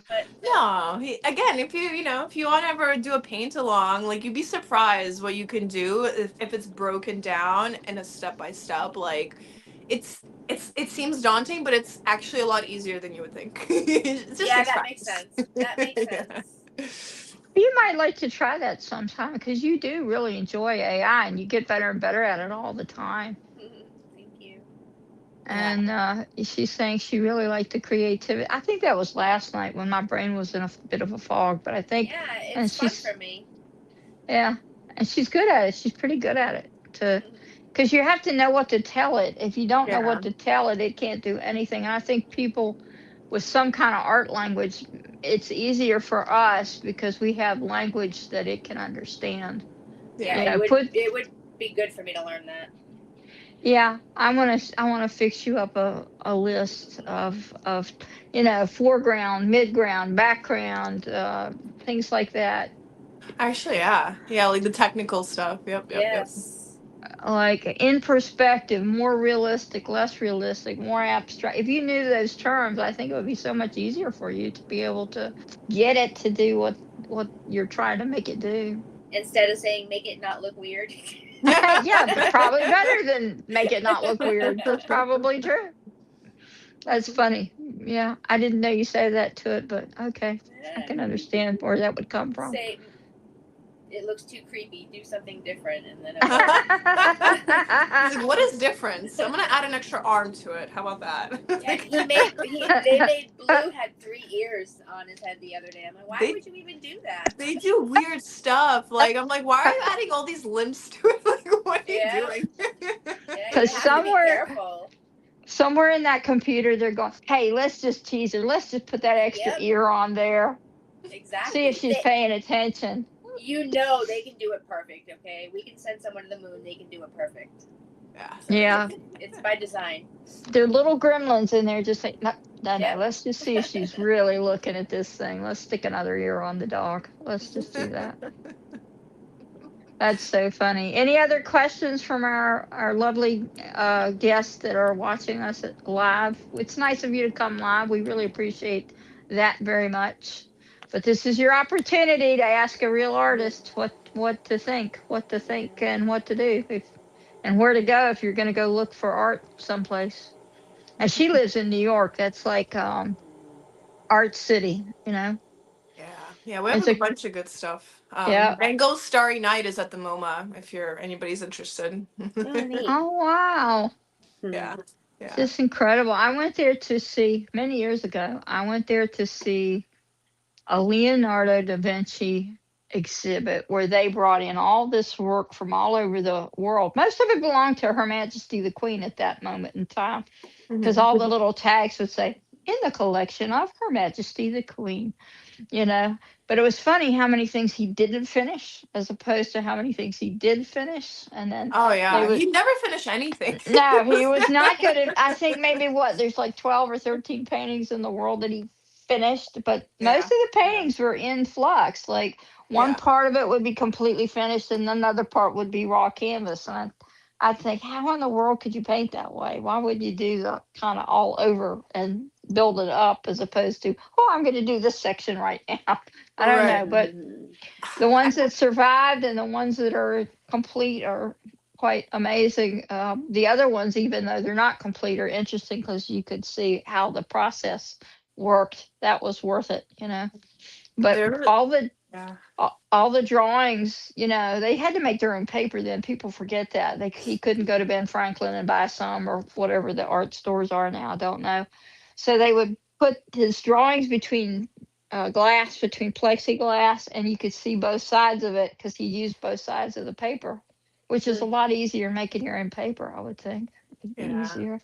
But No, again, if you want to ever do a paint along, like you'd be surprised what you can do if it's broken down in a step by step. Like, it seems daunting, but it's actually a lot easier than you would think. It just yeah, takes that makes practice. sense. That makes Yeah. sense. You might like to try that sometime because you do really enjoy AI and you get better and better at it all the time. Thank you. Yeah. And she's saying she really liked the creativity. I think that was last night when my brain was in a bit of a fog, but I think, Yeah, and it's fun she's, for me. yeah, and she's good at it. She's pretty good at it to, because you have to know what to tell it. If you don't know Yeah. what to tell it, it can't do anything. And I think people with some kind of art language, it's easier for us because we have language that it can understand. Yeah, Yeah. You know, put it would be good for me to learn that. yeah, I want to fix you up a list of foreground, midground, background, things like that. Actually, yeah. Yeah, like the technical stuff. Yep, yep, yep. Yes. Like in perspective, more realistic, less realistic, more abstract. If you knew those terms, I think it would be so much easier for you to be able to get it to do what you're trying to make it do. Instead of saying make it not look weird. Yeah, but probably better than make it not look weird. That's probably true. That's funny. Yeah, I didn't know you said that to it, but okay. I Yeah. can understand where that would come from. Say it looks too creepy. Do something different, and then it He's will. like, what is different? So I'm gonna add an extra arm to it. How about that? Yeah, they made Blue had 3 ears on his head the other day. I'm like, why they would you even do that? they do weird stuff. Like I'm like, why are you adding all these limbs to it? Like, what are you Yeah, doing? yeah, you Because have to be somewhere careful. somewhere in that computer they're going, hey, let's just tease her. Let's just put that extra Yep, ear on there. See if exactly. she's paying attention. They can do it perfect. Okay, we can send someone to the moon. They can do it perfect. Yeah. So Yeah. it's by design. They're little gremlins in there just saying, no, no, no, Yep. let's just see if she's really looking at this thing. Let's stick another ear on the dog. Let's just do that. That's so funny. Any other questions from our lovely guests that are watching us live? It's nice of you to come live. We really appreciate that very much. But this is your opportunity to ask a real artist what to think, and what to do, if and where to go if you're going to go look for art someplace. And she lives in New York. That's like art city. Yeah, yeah, we have It's a a bunch of good stuff. yeah. Van Gogh's Starry Night is at the MoMA if you're anybody's interested. Oh, neat. Oh wow. Yeah, yeah. Just incredible. I went there to see many years ago. I went there to see a Leonardo da Vinci exhibit where they brought in all this work from all over the world. Most of it belonged to Her Majesty the Queen at that moment in time, because Mhm. all the little tags would say, in the collection of Her Majesty the Queen, you know. But it was funny how many things he didn't finish as opposed to how many things he did finish. And then Oh they yeah, would he never finished anything. no, he was not good at. I think maybe there's like 12 or 13 paintings in the world that he finished, but most of Yeah, the yeah, paintings were in flux. Like one yeah. part of it would be completely finished and another part would be raw canvas. And I think, how in the world could you paint that way? Why would you do the kind of all over and build it up as opposed to, oh, I'm going to do this section right now? I don't Right. know, but Mhm. the ones that survived and the ones that are complete are quite amazing. The other ones, even though they're not complete, are interesting because you could see how the process worked. That was worth it. But There. Yeah. all the drawings, they had to make their own paper then. People forget that. He couldn't go to Ben Franklin and buy some or whatever the art stores are now. I don't know. So they would put his drawings between glass, between plexiglass, and you could see both sides of it because he used both sides of the paper, which is a lot easier making your own paper, I would think. It'd be Yeah. easier.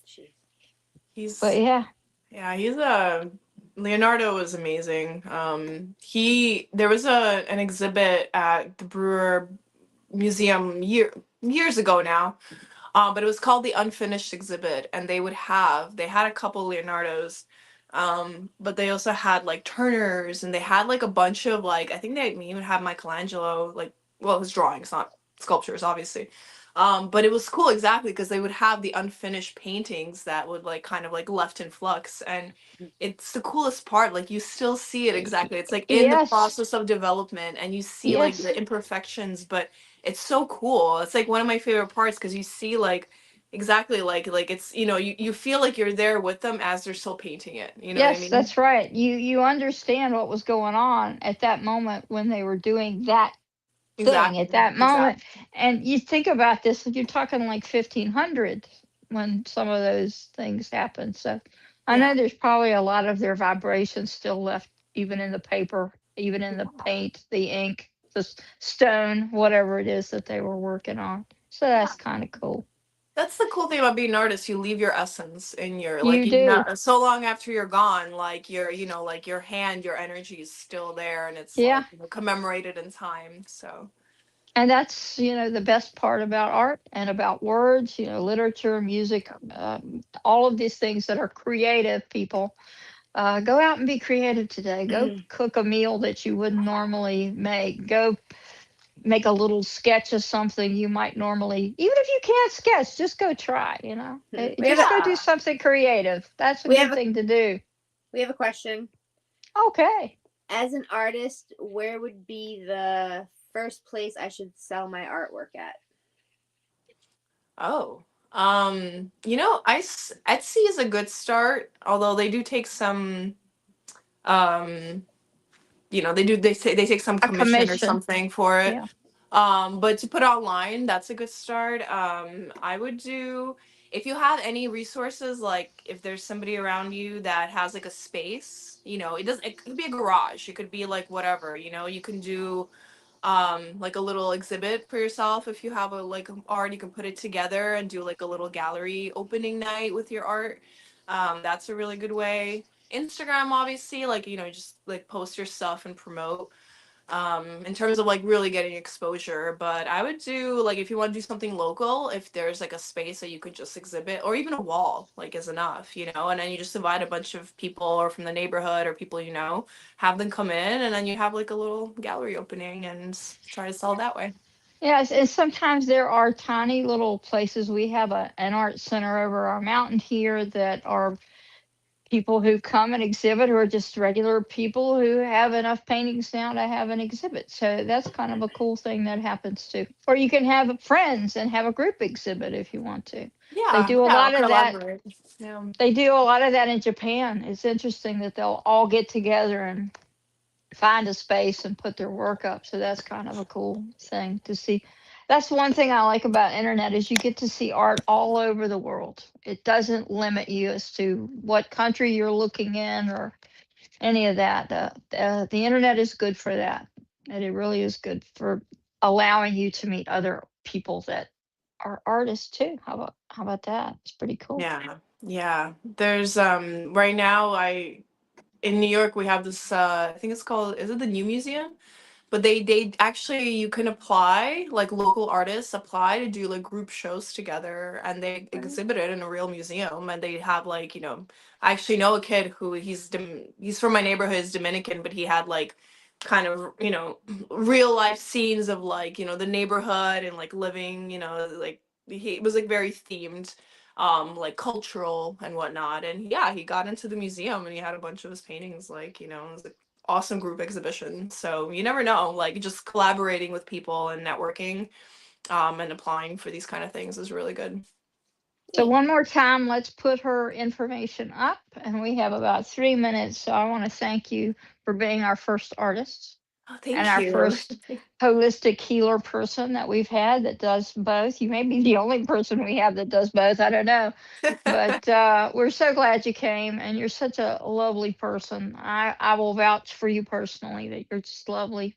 Jeez. But He's yeah. Yeah, he's a Leonardo was amazing. He there was an exhibit at the Brewer Museum years ago now. But it was called the Unfinished Exhibit, and they had a couple Leonardos, but they also had like Turners, and they had like a bunch of like I think they even had Michelangelo, like well his drawings, not sculptures, obviously. But it was cool exactly because they would have the unfinished paintings that would like kind of like left in flux, and it's the coolest part. Like you still see it exactly. It's like in the Yes. process of development, and you see like Yes. the imperfections, but it's so cool. It's like one of my favorite parts because you see like exactly, like it's, you feel like you're there with them as they're still painting it. You know what I Yes, mean? that's right. You understand what was going on at that moment when they were doing that thing at Exactly. that moment. Exactly. And you think about this, you're talking like 1500 when some of those things happen. So I Yeah. know there's probably a lot of their vibrations still left, even in the paper, even in the Yeah. paint, the ink, the stone, whatever it is that they were working on. So Yeah. that's kind of cool. That's the cool thing about being an artist. You leave your essence in your, like, You do. so long after you're gone, like like your hand, your energy is still there, and it's Yeah. like, commemorated in time. So And that's, the best part about art and about words, literature, music, all of these things that are creative. People, go out and be creative today. Go Mm. cook a meal that you wouldn't normally make. Go make a little sketch of something you might normally, even if you can't sketch, just go try. We have Just a go do yeah. something creative. That's a we have good a thing to do. we have a question. Okay. As an artist, where would be the first place I should sell my artwork at? Oh. Etsy is a good start, although they do take some, um they take some A commission or commission. something for it. Yeah. But to put online, that's a good start. I would do, if you have any resources, like if there's somebody around you that has like a space, it could be a garage, it could be like whatever, you can do like a little exhibit for yourself. If you have a like art, you can put it together and do like a little gallery opening night with your art. That's a really good way. Instagram, obviously, like, just like post your stuff and promote, in terms of like really getting exposure. But I would do, like, if you want to do something local, if there's like a space that you could just exhibit, or even a wall, like, is enough, and then you just invite a bunch of people or from the neighborhood or people, have them come in, and then you have like a little gallery opening and try to sell that way. Yes, and sometimes there are tiny little places. We have an art center over our mountain here that are people who come and exhibit who are just regular people who have enough paintings now to have an exhibit. So that's kind of a cool thing that happens too. Or you can have friends and have a group exhibit if you want to. They Yeah, do a yeah, I'll lot of that. collaborate. Yeah. They do a lot of that in Japan. It's interesting that they'll all get together and find a space and put their work up. So that's kind of a cool thing to see. That's one thing I like about internet is you get to see art all over the world. It doesn't limit you as to what country you're looking in or any of that. The internet is good for that, and it really is good for allowing you to meet other people that are artists too. How about that? It's pretty cool. Yeah, yeah. There's right now, I in New York, we have this, I think it's called, is it the New Museum? But they actually, you can apply, like local artists apply to do like group shows together, and they Right. exhibit it in a real museum. And they have like, I actually know a kid who, he's from my neighborhood, is Dominican, but he had like kind of, real life scenes of like, the neighborhood and like living, like, he it was like very themed, like cultural and whatnot. And yeah, he got into the museum and he had a bunch of his paintings, like, it was like awesome group exhibition. So you never know, like, just collaborating with people and networking, and applying for these kind of things is really good. So Neat. one more time, let's put her information up, and we have about 3 minutes. So I want to thank you for being our first artist Oh, and thank our you. first holistic healer person that we've had that does both. You may be the only person we have that does both. I don't know, but we're so glad you came, and you're such a lovely person. I will vouch for you personally that you're just lovely,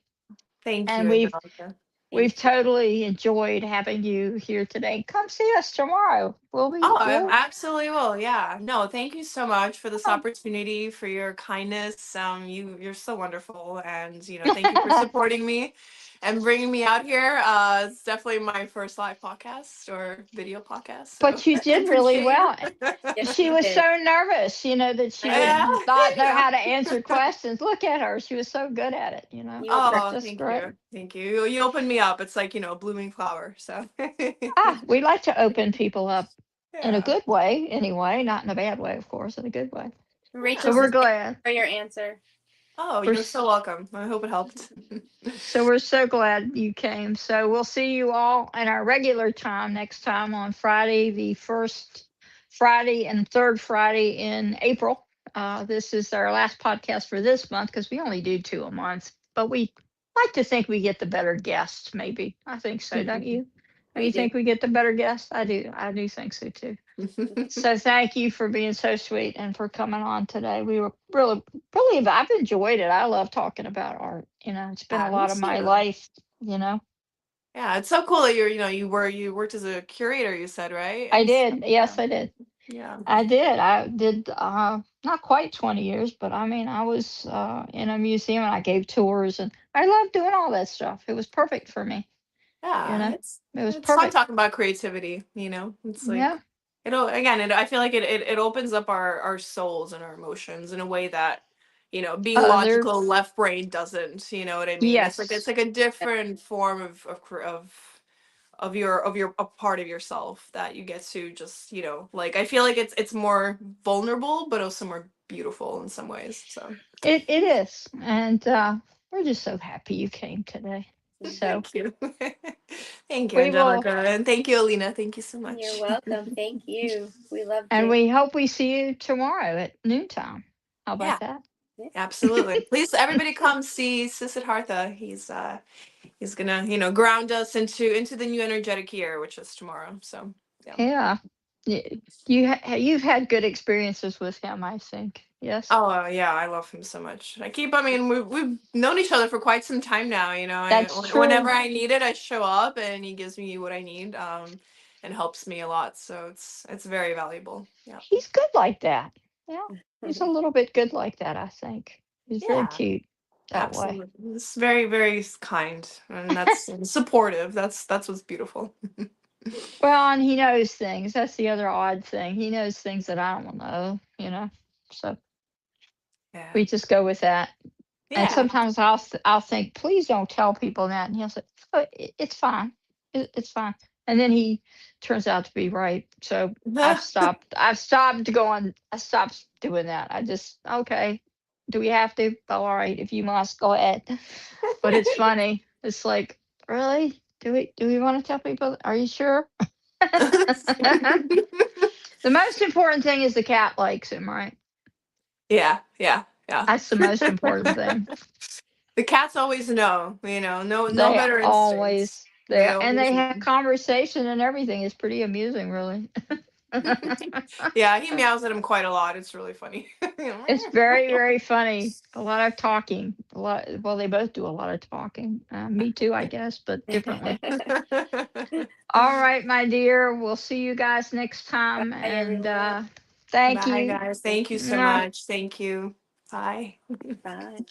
Thank and you, Angelica. we've Thank you. totally enjoyed having you here today. Come see us tomorrow. Oh, I We'll absolutely will. Yeah. No, thank you so much for this opportunity, for your kindness. You're so wonderful, and thank you for supporting me and bringing me out here. It's definitely my first live podcast or video podcast, so But you I did really appreciate well. you. Yes, She you was did. so nervous, that she I Yeah, would know. not know how to you answer know. questions. Look at her. She was so good at it. You were Oh, Just thank great. you. Thank you. You opened me up. It's like, blooming flower. So, We like to open people up in a yeah. good way, anyway, not in a bad way, of course, in a good way. Rachel So Yeah. we're says thank glad. you for your answer. Oh, We're you're so welcome. I hope it helped. So we're so glad you came. So we'll see you all at our regular time next time on Friday, the first Friday and third Friday in April. This is our last podcast for this month because we only do 2 a month, but we like to think we get the better guests, maybe. I think so, don't you? Do We you do. think we get the better guests? I do. I do think so too. So thank you for being so sweet and for coming on today. We were really, I've enjoyed it. I love talking about art. It's been a Yeah, me lot of my too. life, you know. Yeah, it's so cool that you worked as a curator, you said, right? I And did. stuff. Yeah. Yes, I did. Yeah. I did not quite 20 years, but I mean, I was in a museum and I gave tours and I loved doing all that stuff. It was perfect for me, you Yeah, know. It was it's fun perfect. talking about creativity, you know. It's like Yeah. I feel like it opens up our souls and our emotions in a way that, being Other logical left brain doesn't, you know what I mean? It's yes. like a different form of a part of yourself that you get to just, like I feel like it's more vulnerable but also more beautiful in some ways. So It is. And we're just so happy you came today. So thank you. Thank you, we will Angelica. And thank you, Alina. Thank you so You're much. welcome. Thank you. We loved And it. we hope we see you tomorrow at noontime. How about Yeah, that? Yeah. absolutely. Please, everybody come see Siddhartha. He's gonna, ground us into the new energetic year, which is tomorrow. So yeah. Yeah. You've had good experiences with him, I think. Yes. Oh yeah, I love him so much. I mean, we've known each other for quite some time now. That's Whenever true. I need it, I show up and he gives me what I need, and helps me a lot. So it's very valuable. Yeah. He's good like that. Yeah. He's a little bit good like that, I think. He's very Yeah, cute that way. absolutely. It's very, very kind, and that's and supportive. That's what's beautiful. Well, and he knows things. That's the other odd thing. He knows things that I don't know. So Yeah. we just go with that. And Yeah. sometimes I'll think, please don't tell people that. And he'll say, oh, it's fine. It's fine. And then he turns out to be right. So I stopped doing that. I just, okay. Do we have to? All right. If you must, go ahead. But it's funny. It's like, really? Do we want to tell people? Are you sure? The most important thing is the cat likes him, right? Yeah, yeah, yeah. That's the most important thing. The cats always know, no They better instincts. always They there, and always they have know. conversation and everything. It's pretty amusing, really. Yeah, he meows at him quite a lot. It's really funny. It's very, very funny. A lot of talking. A lot. Well, they both do a lot of talking. Me too, I guess, but differently. All right, my dear. We'll see you guys next Bye, time, and everyone. thank Bye, you. guys. Thank you so Mwah. much. Thank you. Bye. Bye.